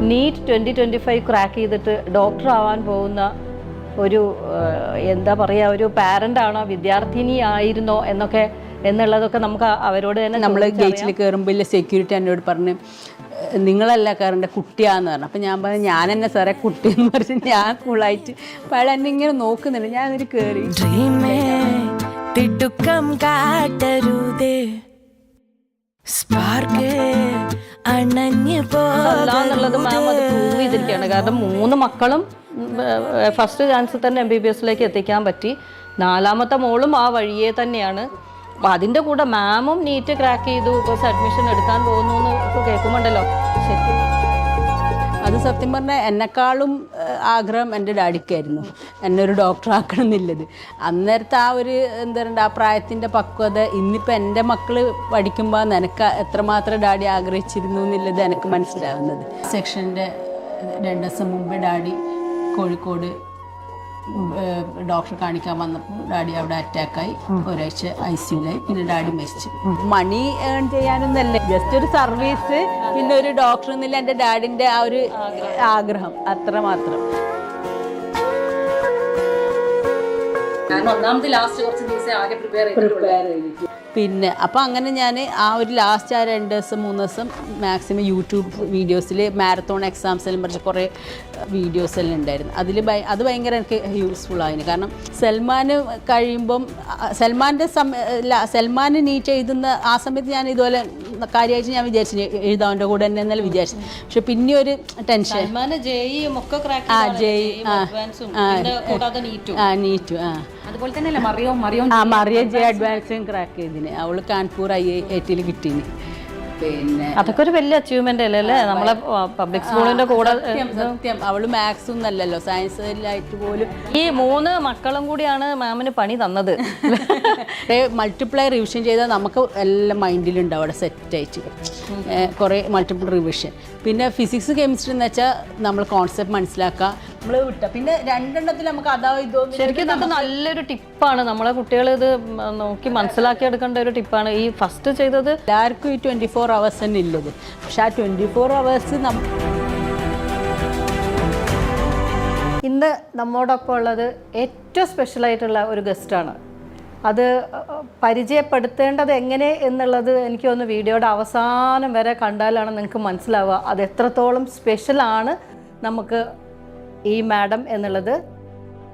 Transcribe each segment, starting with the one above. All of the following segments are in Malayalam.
നീറ്റ് 2025 ക്രാക്ക് ചെയ്തിട്ട് ഡോക്ടർ ആവാൻ പോകുന്ന ഒരു എന്താ പറയുക, ഒരു പാരൻ്റാണോ വിദ്യാർത്ഥിനി ആയിരുന്നോ എന്നൊക്കെ എന്നുള്ളതൊക്കെ നമുക്ക് അവരോട് തന്നെ. നമ്മൾ ഗേറ്റിൽ കയറുമ്പോൾ സെക്യൂരിറ്റി എന്നോട് പറഞ്ഞ് നിങ്ങളല്ല കയറേണ്ട കുട്ടിയാന്ന് പറഞ്ഞു. അപ്പം ഞാൻ പറഞ്ഞു ഞാൻ എന്നെ സാറേ കുട്ടിയെന്ന് പറഞ്ഞ് ഞാൻ കൂളായിട്ട് പഴ എന്നെ ഇങ്ങനെ നോക്കുന്നുണ്ട്. ഞാൻ അതിൽ കയറി എന്നുള്ളത് മാം അത് പ്രൂവ് ചെയ്തിരിക്കുകയാണ്. കാരണം 3 മക്കളും ഫസ്റ്റ് ചാൻസിൽ തന്നെ MBBSലേക്ക് എത്തിക്കാൻ പറ്റി. 4ാമത്തെ മോളും ആ വഴിയെ തന്നെയാണ്. അപ്പം അതിൻ്റെ കൂടെ മാമും നീറ്റ് ക്രാക്ക് ചെയ്തു, ഇപ്പോൾ അഡ്മിഷൻ എടുക്കാൻ പോകുന്നു എന്ന് ഇപ്പോൾ കേൾക്കുമ്പോണ്ടല്ലോ. ശരിക്കും അത് സത്യം പറഞ്ഞാൽ എന്നെക്കാളും ആഗ്രഹം എൻ്റെ ഡാഡിക്കായിരുന്നു എന്നെ ഒരു ഡോക്ടറാക്കണം എന്നുള്ളത്. അന്നേരത്തെ ആ ഒരു എന്താ പറയുക ആ പ്രായത്തിൻ്റെ പക്വത ഇന്നിപ്പോൾ എൻ്റെ മക്കൾ പഠിക്കുമ്പോൾ നിനക്ക് എത്രമാത്രം ഡാഡി ആഗ്രഹിച്ചിരുന്നു എന്നുള്ളത് എനിക്ക് മനസ്സിലാവുന്നത്. സെക്ഷൻ്റെ 2 ദിവസം മുമ്പ് ഡാഡി കോഴിക്കോട് ഡോക്ടറെ കാണിക്കാൻ വന്നപ്പോൾ ഡാഡി അവിടെ അറ്റാക്കായി, ഒരാഴ്ച ICUലായി. പിന്നെ ഡാഡി മരിച്ചു. മണി ഏൺ ചെയ്യാനൊന്നല്ലേ, ജസ്റ്റ് ഒരു സർവീസ്, പിന്നെ ഒരു ഡോക്ടർ എന്നില്ല എൻ്റെ ഡാഡിൻ്റെ ആ ഒരു ആഗ്രഹം, അത്ര മാത്രം. പിന്നെ അപ്പം അങ്ങനെ ഞാൻ ആ ഒരു ലാസ്റ്റ് ആ 2 ദിവസം 3 ദിവസം മാക്സിമം യൂട്യൂബ് വീഡിയോസിൽ മാരത്തോൺ എക്സാംസ് എല്ലാം പറഞ്ഞ കുറേ വീഡിയോസ് എല്ലാം ഉണ്ടായിരുന്നു. അത് ഭയങ്കര എനിക്ക് യൂസ്ഫുൾ ആയിരുന്നു. കാരണം സൽമാൻ കഴിയുമ്പം സൽമാൻ നീറ്റ് എഴുതുന്ന ആ സമയത്ത് ഞാൻ ഇതുപോലെ കാര്യമായിട്ട് ഞാൻ വിചാരിച്ചു എഴുതാൻ്റെ കൂടെ തന്നെ എന്നല്ല വിചാരിച്ചു. പക്ഷെ പിന്നെ ഒരു ടെൻഷൻ നീറ്റു അതുപോലെ തന്നെ മറിയ ജെ അഡ്വാൻസും ക്രാക്ക് ചെയ്തിന്. അവള് കാൺപൂർ IIT കിട്ടീന്. പിന്നെ അതൊക്കെ ഒരു വലിയ അച്ചീവ്മെന്റ് അല്ലേ നമ്മളെ പബ്ലിക് സ്കൂളിന്റെ കൂടെ. സത്യം അവള് മാത്സ് ഒന്നല്ലല്ലോ, സയൻസിലായിട്ട് പോലും. ഈ 3 മക്കളും കൂടിയാണ് മാമിന് പണി തന്നത്. മൾട്ടിപ്ലൈ റിവിഷൻ ചെയ്താൽ നമുക്ക് എല്ലാം മൈൻഡിലുണ്ടാവും അവിടെ സെറ്റായിട്ട് കുറേ മൾട്ടിപ്പിൾ റിവിഷൻ. പിന്നെ ഫിസിക്സ് കെമിസ്ട്രി എന്ന് വെച്ചാൽ നമ്മൾ കോൺസെപ്റ്റ് മനസ്സിലാക്കുക, നമ്മൾ വിട്ട പിന്നെ 2 എണ്ണത്തിൽ നമുക്ക് അതാ ഇതോ. ശരിക്കും ഇതൊക്കെ നല്ലൊരു ടിപ്പാണ്. നമ്മളെ കുട്ടികൾ ഇത് നോക്കി മനസ്സിലാക്കി എടുക്കേണ്ട ഒരു ടിപ്പാണ് ഈ ഫസ്റ്റ് ചെയ്തത്. എല്ലാവർക്കും ഈ 24 hours തന്നെ ഇല്ലത്. പക്ഷെ ആ 24 hours ഇന്ന് നമ്മോടൊപ്പം ഉള്ളത് ഏറ്റവും സ്പെഷ്യലായിട്ടുള്ള ഒരു ഗസ്റ്റാണ്. അത് പരിചയപ്പെടുത്തേണ്ടത് എങ്ങനെ എന്നുള്ളത് എനിക്ക് തോന്നുന്നു വീഡിയോയുടെ അവസാനം വരെ കണ്ടാലാണ് നിങ്ങൾക്ക് മനസ്സിലാവുക അത് എത്രത്തോളം സ്പെഷ്യലാണ് നമുക്ക് ഈ മാഡം എന്നുള്ളത്.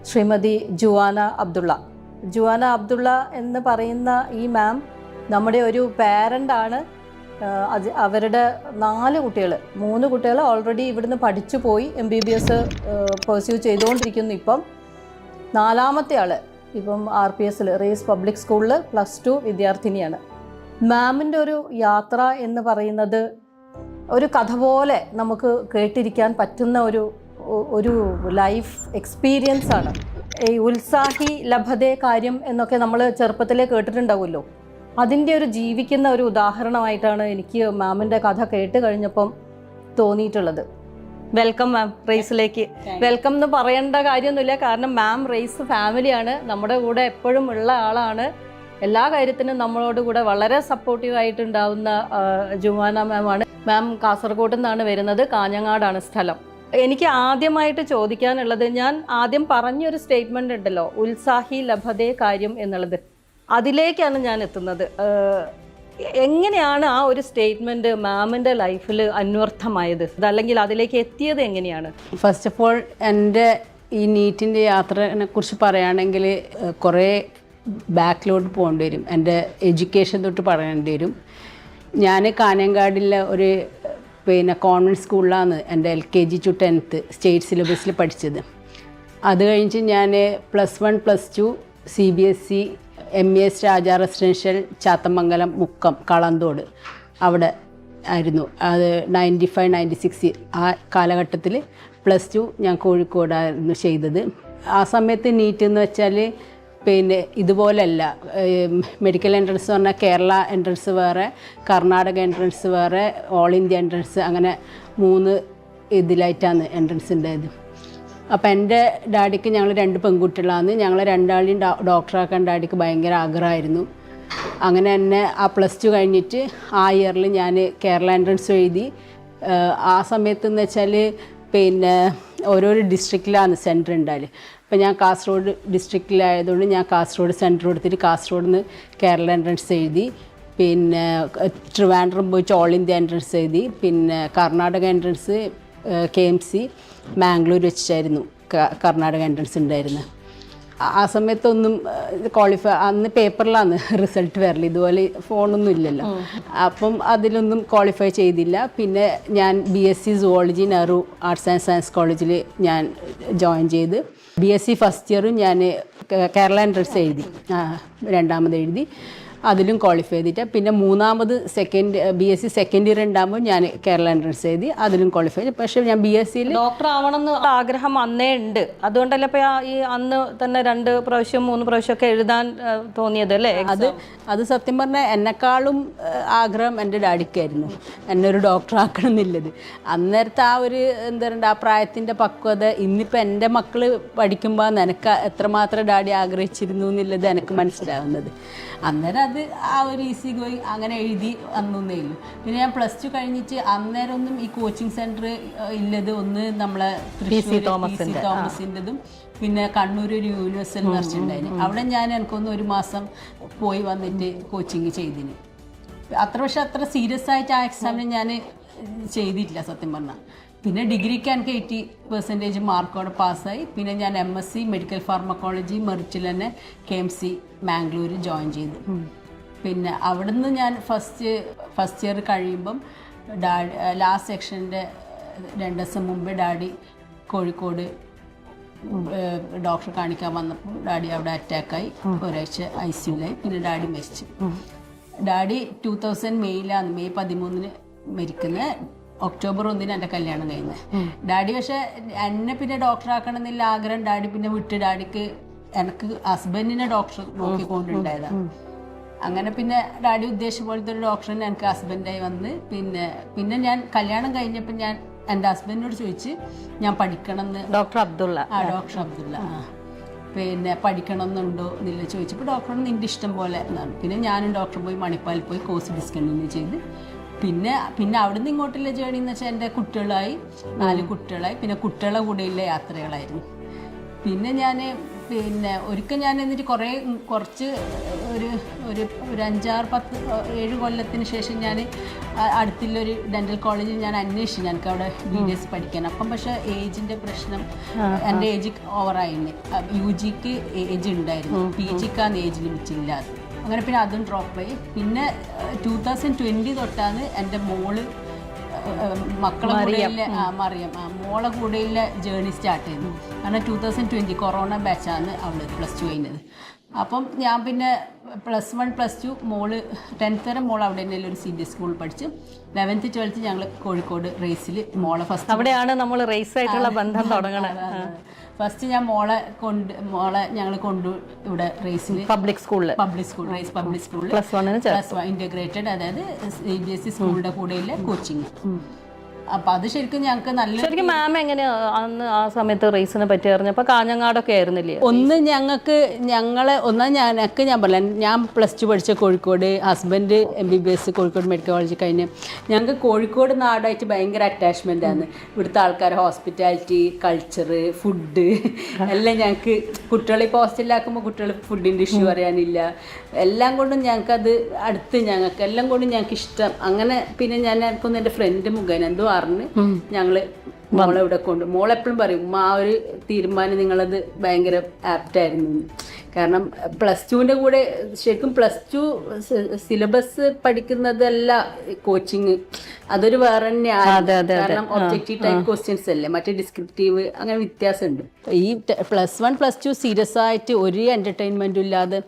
ശ്രീമതി ജുവാന അബ്ദുള്ള. ജുവാന അബ്ദുള്ള എന്ന് പറയുന്ന ഈ മാം നമ്മുടെ ഒരു പാരൻ്റാണ്. അവരുടെ 4 കുട്ടികൾ, 3 കുട്ടികൾ ഓൾറെഡി ഇവിടുന്ന് പഠിച്ചു പോയി, MBBS പെർസ്യൂ ചെയ്തുകൊണ്ടിരിക്കുന്നു. ഇപ്പം 4ാമത്തെ ആൾ ഇപ്പം RPS റേസ് പബ്ലിക് സ്കൂളിൽ +2 വിദ്യാർത്ഥിനിയാണ്. മാമിൻ്റെ ഒരു യാത്ര എന്ന് പറയുന്നത് ഒരു കഥ പോലെ നമുക്ക് കേട്ടിരിക്കാൻ പറ്റുന്ന ഒരു ലൈഫ് എക്സ്പീരിയൻസ് ആണ്. ഈ ഉത്സാഹി ലഭതേ കാര്യം എന്നൊക്കെ നമ്മൾ ചെറുപ്പത്തിലേ കേട്ടിട്ടുണ്ടാവുമല്ലോ, അതിൻ്റെ ഒരു ജീവിക്കുന്ന ഒരു ഉദാഹരണമായിട്ടാണ് എനിക്ക് മാമിൻ്റെ കഥ കേട്ട് കഴിഞ്ഞപ്പം തോന്നിയിട്ടുള്ളത്. വെൽക്കം മാം റേസിലേക്ക്. വെൽക്കം എന്ന് പറയേണ്ട കാര്യമൊന്നുമില്ല, കാരണം മാം റേസ് ഫാമിലിയാണ്, നമ്മുടെ കൂടെ എപ്പോഴും ഉള്ള ആളാണ്. എല്ലാ കാര്യത്തിനും നമ്മളോട് കൂടെ വളരെ സപ്പോർട്ടീവായിട്ടുണ്ടാവുന്ന ജുവാന മാമാണ്. മാം കാസർഗോഡ് നിന്നാണ് വരുന്നത്, കാഞ്ഞങ്ങാടാണ് സ്ഥലം. എനിക്ക് ആദ്യമായിട്ട് ചോദിക്കാനുള്ളത്, ഞാൻ ആദ്യം പറഞ്ഞൊരു സ്റ്റേറ്റ്മെൻ്റ് ഉണ്ടല്ലോ, ഉത്സാഹി ലഭതേ കാര്യം എന്നുള്ളത്, അതിലേക്കാണ് ഞാൻ എത്തുന്നത്. എങ്ങനെയാണ് ആ ഒരു സ്റ്റേറ്റ്മെൻറ്റ് മാമിൻ്റെ ലൈഫിൽ അന്വർത്ഥമായത്, അല്ലെങ്കിൽ അതിലേക്ക് എത്തിയത് എങ്ങനെയാണ്? ഫസ്റ്റ് ഓഫ് ഓൾ എൻ്റെ ഈ നീറ്റിൻ്റെ യാത്രയെ കുറിച്ച് പറയുകയാണെങ്കിൽ കുറേ ബാക്കിലോട്ട് പോകേണ്ടി വരും. എൻ്റെ എഡ്യൂക്കേഷൻ തൊട്ട് പറയേണ്ടി വരും. ഞാൻ കാഞ്ഞങ്ങാടിലെ ഒരു കോൺവെൻറ്റ് സ്കൂളിലാണ് എൻ്റെ LKG to 10th സ്റ്റേറ്റ് സിലബസിൽ പഠിച്ചത്. അത് കഴിഞ്ഞ് ഞാൻ +1 +2 CBSE MES രാജ റെസിഡൻഷ്യൽ ചാത്തമംഗലം മുക്കം കളന്തോട് അവിടെ ആയിരുന്നു. അത് 95 96 ആ കാലഘട്ടത്തിൽ. +2 ഞാൻ കോഴിക്കോടായിരുന്നു ചെയ്തത്. ആ സമയത്ത് നീറ്റ് എന്ന് വെച്ചാൽ പിന്നെ ഇതുപോലെയല്ല. മെഡിക്കൽ എൻട്രൻസ് പറഞ്ഞാൽ കേരള എൻട്രൻസ് വേറെ, കർണാടക എൻട്രൻസ് വേറെ, ഓൾ ഇന്ത്യ എൻട്രൻസ്, അങ്ങനെ 3 ഇതിലായിട്ടാണ് എൻട്രൻസ് ഉണ്ടായത്. അപ്പോൾ എൻ്റെ ഡാഡിക്ക് ഞങ്ങൾ 2 പെൺകുട്ടികളാണ്. ഞങ്ങൾ 2ആളെയും ഡോക്ടറാക്കാൻ ഡാഡിക്ക് ഭയങ്കര ആഗ്രഹമായിരുന്നു. അങ്ങനെ തന്നെ ആ +2 കഴിഞ്ഞിട്ട് ആ ഇയറിൽ ഞാൻ കേരള എൻട്രൻസ് എഴുതി. ആ സമയത്ത് എന്ന് വെച്ചാൽ പിന്നെ ഓരോരോ ഡിസ്ട്രിക്റ്റിലാണ് സെൻറ്റർ ഉണ്ടായാൽ. അപ്പോൾ ഞാൻ കാസർഗോഡ് ഡിസ്ട്രിക്റ്റിലായതുകൊണ്ട് ഞാൻ കാസർഗോഡ് സെൻറ്റർ കൊടുത്തിട്ട് കാസർഗോഡ് നിന്ന് കേരള എൻട്രൻസ് എഴുതി. പിന്നെ ട്രിവാൻഡ്രം പോയിട്ട് ഓൾ ഇന്ത്യ എൻട്രൻസ് എഴുതി. പിന്നെ കർണാടക എൻട്രൻസ് KMC മാംഗ്ലൂർ വെച്ചിട്ടായിരുന്നു കർണാടക എൻട്രൻസ് ഉണ്ടായിരുന്നത്. ആ സമയത്തൊന്നും ക്വാളിഫൈ, അന്ന് പേപ്പറിലാണ് റിസൾട്ട് വരല്, ഇതുപോലെ ഫോണൊന്നും ഇല്ലല്ലോ. അപ്പം അതിലൊന്നും ക്വാളിഫൈ ചെയ്തില്ല. പിന്നെ ഞാൻ BSc zoology Nehru arts and science കോളേജിൽ ഞാൻ ജോയിൻ ചെയ്ത് BSc ഫസ്റ്റ് ഇയറും ഞാൻ കേരള എൻട്രൻസ് എഴുതി, രണ്ടാമത് എഴുതി, അതിലും ക്വാളിഫൈ ചെയ്തിട്ട്. പിന്നെ മൂന്നാമത് BSc സെക്കൻഡ് ഇയർ ഉണ്ടാകുമ്പോൾ ഞാൻ കേരള എൻട്രൻസ് എഴുതി, അതിലും ക്വാളിഫൈ ചെയ്തു. പക്ഷേ ഞാൻ BScയിൽ ഡോക്ടർ ആവണമെന്ന് ആഗ്രഹം അന്നേ ഉണ്ട്, അതുകൊണ്ടല്ലേ ഇപ്പോൾ ഈ അന്ന് തന്നെ 2 പ്രാവശ്യം 3 പ്രാവശ്യമൊക്കെ എഴുതാൻ തോന്നിയത് അല്ലേ? അത് സത്യം പറഞ്ഞാൽ എന്നെക്കാളും ആഗ്രഹം എൻ്റെ ഡാഡിക്കായിരുന്നു എന്നെ ഒരു ഡോക്ടർ ആക്കണം എന്നുള്ളത്. അന്നേരത്തെ ആ ഒരു എന്താ പറയുക, ആ പ്രായത്തിൻ്റെ പക്വത ഇന്നിപ്പോൾ എൻ്റെ മക്കൾ പഠിക്കുമ്പോൾ നിനക്ക് എത്രമാത്രം ഡാഡി ആഗ്രഹിച്ചിരുന്നു എന്നുള്ളത് എനിക്ക് മനസ്സിലാവുന്നത്. അന്നേരം അത് ആ ഒരു ഈസി ഗോയിങ് അങ്ങനെ എഴുതി വന്നേ ഉള്ളൂ. പിന്നെ ഞാൻ +2 കഴിഞ്ഞിട്ട് അന്നേരം ഒന്നും ഈ കോച്ചിങ് സെൻറ്റർ ഇല്ലത് ഒന്ന് നമ്മളെ തൃശ്ശൂർ തോമസിൻ്റെതും പിന്നെ കണ്ണൂർ ഒരു യൂണിവേഴ്സൽ നർച്ചുണ്ടായിരുന്നു. അവിടെ ഞാൻ എനിക്കൊന്ന് 1 മാസം പോയി വന്നിട്ട് കോച്ചിങ് ചെയ്തിന്. അത്ര സീരിയസ് ആയിട്ട് ആ എക്സാമിന് ഞാൻ ചെയ്തിട്ടില്ല സത്യം പറഞ്ഞാൽ. പിന്നെ ഡിഗ്രിക്ക് എനിക്ക് 80% മാർക്കോടെ പാസ്സായി. പിന്നെ ഞാൻ MSc മെഡിക്കൽ ഫാർമക്കോളജി മെറിറ്റിൽ തന്നെ KMC മാംഗ്ലൂർ ജോയിൻ ചെയ്തു. പിന്നെ അവിടുന്ന് ഞാൻ ഫസ്റ്റ് ഇയർ കഴിയുമ്പം ലാസ്റ്റ് സെക്ഷൻ്റെ 2 ദിവസം മുമ്പേ ഡാഡി കോഴിക്കോട് ഡോക്ടറെ കാണിക്കാൻ വന്നപ്പോൾ ഡാഡി അവിടെ അറ്റാക്കായി, ഒരാഴ്ച ICUലായി. പിന്നെ ഡാഡി മരിച്ചു. ഡാഡി 2000 മെയ്യിലാണ്, മെയ് 13 മരിക്കുന്നത്. ഒക്ടോബർ 1 എൻ്റെ കല്യാണം കഴിഞ്ഞത്. ഡാഡി പക്ഷേ എന്നെ പിന്നെ ഡോക്ടറാക്കണം എന്നില്ല ആഗ്രഹം. ഡാഡി പിന്നെ വിട്ട്, ഡാഡിക്ക് എനിക്ക് ഹസ്ബൻഡിനെ ഡോക്ടർ നോക്കിക്കൊണ്ടുണ്ടായതാണ്. അങ്ങനെ പിന്നെ ഡാഡി ഉദ്ദേശിച്ച പോലത്തെ ഒരു ഡോക്ടറിന് എനിക്ക് ഹസ്ബൻഡായി വന്ന്. പിന്നെ ഞാൻ കല്യാണം കഴിഞ്ഞപ്പോൾ ഞാൻ എൻ്റെ ഹസ്ബൻഡിനോട് ചോദിച്ച് ഞാൻ പഠിക്കണം എന്ന്. ഡോക്ടർ അബ്ദുള്ള പിന്നെ പഠിക്കണം എന്നുണ്ടോ എന്നില്ല ചോദിച്ചപ്പോൾ ഡോക്ടറോട് നിൻ്റെ ഇഷ്ടം പോലെ എന്നാണ്. പിന്നെ ഞാനും ഡോക്ടർ പോയി മണിപ്പാലിൽ പോയി കോഴ്സ് ഡിസ്കണ്ടിന്യൂ ചെയ്ത് പിന്നെ അവിടുന്ന് ഇങ്ങോട്ടുള്ള ജേണി എന്ന് വെച്ചാൽ എൻ്റെ കുട്ടികളായി 4 കുട്ടികളായി. പിന്നെ കുട്ടികളെ കൂടെയുള്ള യാത്രകളായിരുന്നു. പിന്നെ ഒരിക്കൽ ഞാൻ എന്നിട്ട് കുറച്ച് ഒരു 5, 6, 10, 7 കൊല്ലത്തിന് ശേഷം ഞാൻ അടുത്തുള്ളൊരു ഡെൻ്റൽ കോളേജിൽ ഞാൻ അന്വേഷിച്ചു ഞങ്ങൾക്ക് അവിടെ BDS പഠിക്കാൻ. അപ്പം പക്ഷേ ഏജിൻ്റെ പ്രശ്നം, എൻ്റെ ഏജ് ഓവറായിരുന്നു. UGക്ക് ഏജ് ഉണ്ടായിരുന്നു, PGക്കാണ് ഏജ് ലിമിറ്റ് ഇല്ലാതെ. അങ്ങനെ പിന്നെ അതും ഡ്രോപ്പായി. പിന്നെ 2020 തൊട്ടാണ് എൻ്റെ മോള് മക്കളെ കൂടെയുള്ള മറിയം മോളെ കൂടെയുള്ള ജേർണി സ്റ്റാർട്ട് ചെയ്തു. കാരണം 2020 കൊറോണ ബാച്ചാണ് അവൾ +2 കഴിഞ്ഞത്. അപ്പം ഞാൻ പിന്നെ +1 +2 മോള് 10th വരെ മോൾ അവിടെ തന്നെ ഒരു CBSE സ്കൂളിൽ പഠിച്ചു. 11th 12th ഞങ്ങൾ കോഴിക്കോട് റേസിൽ മോളെ ഫസ്റ്റ്, അവിടെയാണ് നമ്മൾ റേസ് ആയിട്ടുള്ള ബന്ധം തുടങ്ങുന്നത്. ഫസ്റ്റ് ഞാൻ മോളെ ഞങ്ങൾ കൊണ്ടു ഇവിടെ റേസിൽ പബ്ലിക് സ്കൂൾ റേസ് പബ്ലിക് സ്കൂളിൽ +1 ഇന്റഗ്രേറ്റഡ്, അതായത് CBSE സ്കൂളിന്റെ കൂടെയുള്ള കോച്ചിങ്. അപ്പൊ അത് ശരിക്കും ഞങ്ങൾക്ക് ശരിക്കും മാം എങ്ങനെയാ അന്ന് ആ സമയത്ത് റേസിനെ പറ്റി അറിഞ്ഞപ്പോൾ കാഞ്ഞങ്ങാടൊക്കെ ആയിരുന്നില്ലേ? ഞാൻ പറയാം, ഞാൻ +2 പഠിച്ച Kozhikode, husband MBBS Kozhikode medical college കഴിഞ്ഞ് ഞങ്ങൾക്ക് കോഴിക്കോട് നാടായിട്ട് ഭയങ്കര അറ്റാച്ച്മെൻ്റ് ആണ്. ഇവിടുത്തെ ആൾക്കാർ, ഹോസ്പിറ്റാലിറ്റി, കൾച്ചർ, ഫുഡ് എല്ലാം ഞങ്ങൾക്ക്. കുട്ടികളെ ഇപ്പോൾ ഹോസ്റ്റലിലാക്കുമ്പോൾ കുട്ടികൾ ഫുഡിൻ്റെ ഇഷ്യൂ അറിയാനില്ല. എല്ലാം കൊണ്ടും ഞങ്ങൾക്കത് ഞങ്ങൾക്ക് എല്ലാം കൊണ്ടും ഞങ്ങൾക്ക് ഇഷ്ടം. അങ്ങനെ പിന്നെ ഞാൻ എനിക്കൊന്ന് എൻ്റെ ഫ്രണ്ട് മുഖേന എന്തോ അറിഞ്ഞ് ഞങ്ങള് മോളെ ഇവിടെ മോളെപ്പോഴും പറയും ആ ഒരു തീരുമാനം നിങ്ങളത് ഭയങ്കര ആപ്റ്റായിരുന്നു. കാരണം +2ൻ്റെ കൂടെ ശരിക്കും +2 സിലബസ് പഠിക്കുന്നതല്ല കോച്ചിങ്, അതൊരു വേറെ തന്നെയാണ്. കാരണം ഒബ്ജക്റ്റീവ് ടൈപ്പ് ക്വസ്റ്റ്യൻസ് അല്ലേ, മറ്റേ ഡിസ്ക്രിപ്റ്റീവ്, അങ്ങനെ വ്യത്യാസമുണ്ട്. ഈ +1 +2 സീരിയസ് ആയിട്ട് ഒരു എന്റർടൈൻമെന്റും ഇല്ലാതെ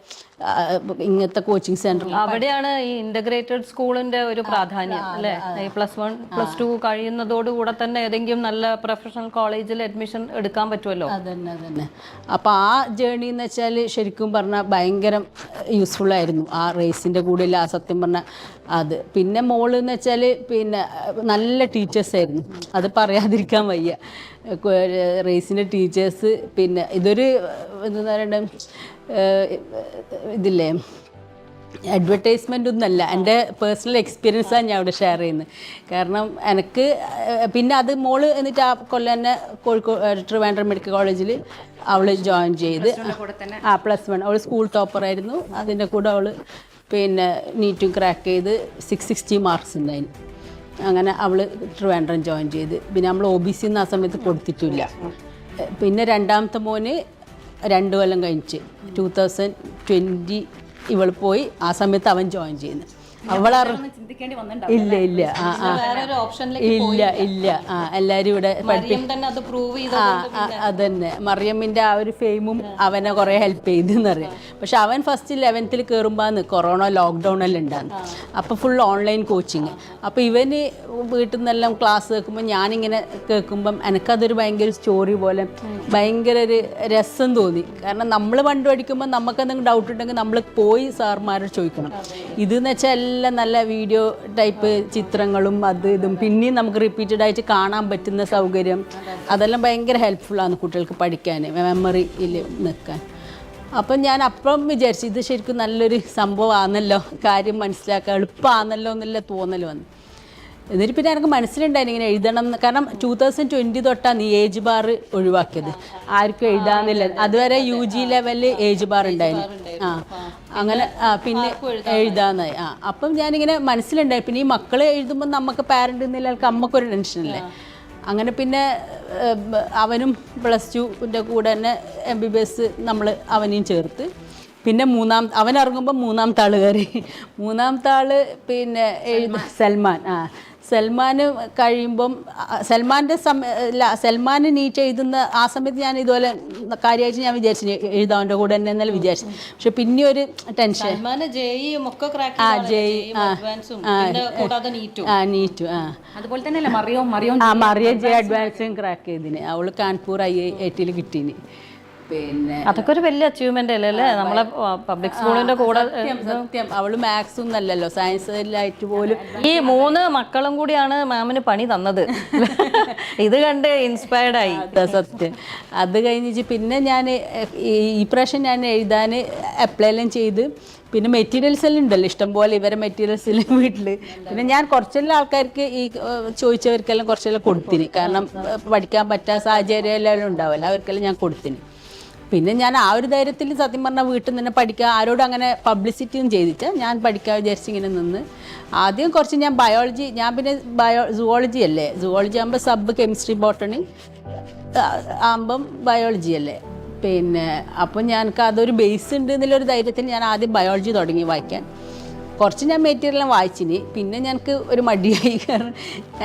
ഇങ്ങനത്തെ കോച്ചിങ് സെന്ററിൽ, അവിടെയാണ് ഈ ഇന്റഗ്രേറ്റഡ് സ്കൂളിന്റെ ഒരു പ്രാധാന്യം അല്ലേ? ഈ +1 +2 കഴിയുന്നതോടുകൂടെ തന്നെ ഏതെങ്കിലും നല്ല പ്രൊഫഷണൽ കോളേജിൽ അഡ്മിഷൻ എടുക്കാൻ പറ്റുമല്ലോ. അതന്നെ. അപ്പോൾ ആ ജേർണി എന്ന് വെച്ചാൽ ശരിക്കും പറഞ്ഞാൽ ഭയങ്കര യൂസ്ഫുൾ ആയിരുന്നു ആ റേസിൻ്റെ കൂടെ. ആ സത്യം പറഞ്ഞാൽ അത്. പിന്നെ മോള് എന്ന് വെച്ചാൽ പിന്നെ നല്ല ടീച്ചേഴ്സായിരുന്നു, അത് പറയാതിരിക്കാൻ വയ്യ. റേസിൻ്റെ ടീച്ചേഴ്സ്, പിന്നെ ഇതൊരു എന്താ പറയുക ഇതില്ലേ അഡ്വർടൈസ്മെൻ്റ് ഒന്നുമല്ല, എൻ്റെ പേഴ്സണൽ എക്സ്പീരിയൻസാണ് ഞാൻ ഇവിടെ ഷെയർ ചെയ്യുന്നത്. കാരണം എനിക്ക് പിന്നെ അത് മോള് എന്നിട്ട് ആ കൊല്ലം തന്നെ കോഴിക്കോട് ട്രിവാൻഡ്രം മെഡിക്കൽ കോളേജിൽ അവൾ ജോയിൻ ചെയ്ത് +1 അവൾ സ്കൂൾ ടോപ്പറായിരുന്നു. അതിൻ്റെ കൂടെ അവൾ പിന്നെ നീറ്റും ക്രാക്ക് ചെയ്ത് 660 മാർക്സ് ഉണ്ടായിരുന്നു. അങ്ങനെ അവൾ ട്രിവാൻഡ്രം ജോയിൻ ചെയ്ത്. പിന്നെ നമ്മൾ OBC ആ സമയത്ത് കൊടുത്തിട്ടില്ല. പിന്നെ രണ്ടാമത്തെ മോന് 2 കൊല്ലം കഴിഞ്ഞ് 2020 ഇവൾ പോയി. ആ സമയത്ത് അവൻ ജോയിൻ ചെയ്യുന്നു. അവൾ ഇല്ല ഇല്ല എല്ലാവരും ഇവിടെ അതന്നെ മറിയമ്മിൻ്റെ ആ ഒരു ഫെയിമും അവനെ കുറേ ഹെൽപ്പ് ചെയ്തെന്നറിയാം. പക്ഷെ അവൻ ഫസ്റ്റ് 11th കയറുമ്പോൾ കൊറോണ ലോക്ക്ഡൗൺ എല്ലാം ഉണ്ടായിരുന്നു. അപ്പോൾ ഫുൾ ഓൺലൈൻ കോച്ചിങ്. അപ്പോൾ ഇവന് വീട്ടിൽ നിന്നെല്ലാം ക്ലാസ് കേൾക്കുമ്പോൾ ഞാനിങ്ങനെ കേൾക്കുമ്പം എനിക്കതൊരു ഭയങ്കര സ്റ്റോറി പോലെ ഭയങ്കര ഒരു രസം തോന്നി. കാരണം നമ്മൾ പണ്ട് പഠിക്കുമ്പോൾ നമുക്ക് എന്തെങ്കിലും ഡൗട്ട് ഉണ്ടെങ്കിൽ നമ്മൾ പോയി സാർമാരോട് ചോദിക്കണം. ഇതെന്ന് വെച്ചാൽ എല്ലാം നല്ല വീഡിയോ ടൈപ്പ് ചിത്രങ്ങളും അത് ഇതും പിന്നെയും നമുക്ക് റിപ്പീറ്റഡ് ആയിട്ട് കാണാൻ പറ്റുന്ന സൗകര്യം അതെല്ലാം ഭയങ്കര ഹെൽപ്ഫുള്ളാണ് കുട്ടികൾക്ക് പഠിക്കാൻ, മെമ്മറിയിൽ നിൽക്കാൻ. അപ്പം ഞാൻ അപ്പം വിചാരിച്ചു ഇത് ശരിക്കും നല്ലൊരു സംഭവമാണല്ലോ, കാര്യം മനസ്സിലാക്കാൻ എളുപ്പമാണല്ലോ എന്നുള്ള തോന്നൽ വന്നു. എന്നിട്ട് പിന്നെ എനിക്ക് മനസ്സിലുണ്ടായിരുന്നു ഇങ്ങനെ എഴുതണം എന്ന്. കാരണം 2020 തൊട്ടാണ് ഈ ഏജ് ബാർ ഒഴിവാക്കിയത്. ആർക്കും എഴുതാന്നില്ല. അതുവരെ UG ലെവലിൽ ഏജ് ബാർ ഉണ്ടായിരുന്നു. അങ്ങനെ പിന്നെ എഴുതാന്നായി. അപ്പം ഞാനിങ്ങനെ മനസ്സിലുണ്ടായി. പിന്നെ ഈ മക്കൾ എഴുതുമ്പോൾ നമുക്ക് പാരൻ്റ് എന്നില്ല അമ്മക്കൊരു ടെൻഷനല്ലേ. അങ്ങനെ പിന്നെ അവനും +2ൻ്റെ കൂടെ തന്നെ MBBS നമ്മൾ അവനെയും ചേർത്ത്. പിന്നെ അവൻ ഇറങ്ങുമ്പോൾ മൂന്നാമത്തെ ആൾ കയറി. മൂന്നാമത്തെ ആൾ പിന്നെ സൽമാൻ കഴിയുമ്പം സൽമാൻ നീറ്റ് എഴുതുന്ന ആ സമയത്ത് ഞാൻ ഇതുപോലെ കാര്യമായിട്ട് ഞാൻ വിചാരിച്ചു എഴുതാൻ്റെ കൂടെ തന്നെ എന്നാലും വിചാരിച്ചു. പക്ഷെ പിന്നെ ഒരു ടെൻഷൻ മറിയം ജെ അഡ്വാൻസും ക്രാക്ക് ചെയ്തിന്. അവള് കാൺപൂർ IIT കിട്ടീന്. പിന്നെ അതൊക്കെ ഒരു വലിയ അച്ചീവ്മെന്റ് അല്ലേ നമ്മളെ പബ്ലിക് സ്കൂളിന്റെ കൂടെ. സത്യം അവള് മാത്സ് ഒന്നല്ലല്ലോ, സയൻസിലായിട്ട് പോലും. ഈ 3 മക്കളും കൂടിയാണ് മാമിന് പണി തന്നത്. ഇത് കണ്ട് ഇൻസ്പയർഡ് ആയി. സത്യം. അത് കഴിഞ്ഞിട്ട് പിന്നെ ഞാൻ ഈ പ്രാവശ്യം ഞാൻ എഴുതാൻ അപ്ലൈ എല്ലാം ചെയ്ത്. പിന്നെ മെറ്റീരിയൽസ് എല്ലാം ഉണ്ടല്ലോ ഇഷ്ടംപോലെ ഇവരെ മെറ്റീരിയൽസ് എല്ലാം വീട്ടിൽ. പിന്നെ ഞാൻ കുറച്ചെല്ലാം ആൾക്കാർക്ക് ഈ ചോദിച്ചവർക്കെല്ലാം കുറച്ചെല്ലാം കൊടുത്തിന്. കാരണം പഠിക്കാൻ പറ്റാത്ത സാഹചര്യം എല്ലാം ഉണ്ടാവില്ല, അവർക്കെല്ലാം ഞാൻ കൊടുത്തിന്. പിന്നെ ഞാൻ ആ ഒരു ധൈര്യത്തിൽ സത്യം പറഞ്ഞാൽ വീട്ടിൽ നിന്ന് തന്നെ പഠിക്കുക, ആരോടും അങ്ങനെ പബ്ലിസിറ്റിയും ചെയ്തിട്ട് ഞാൻ പഠിക്കാൻ വിചാരിച്ച് ഇങ്ങനെ നിന്ന്. ആദ്യം കുറച്ച് ഞാൻ ബയോളജി, ഞാൻ പിന്നെ സുവോളജി അല്ലേ, സുവോളജി ആകുമ്പോൾ സബ് കെമിസ്ട്രി ബോട്ടണി ആകുമ്പം ബയോളജി അല്ലേ. പിന്നെ അപ്പം ഞങ്ങൾക്ക് അതൊരു ബേസ് ഉണ്ട് എന്നുള്ളൊരു ധൈര്യത്തിൽ ഞാൻ ആദ്യം ബയോളജി തുടങ്ങി വായിക്കാൻ. കുറച്ച് ഞാൻ മെറ്റീരിയലും വായിച്ചിന്. പിന്നെ ഞങ്ങൾക്ക് ഒരു മടിയായി. കാരണം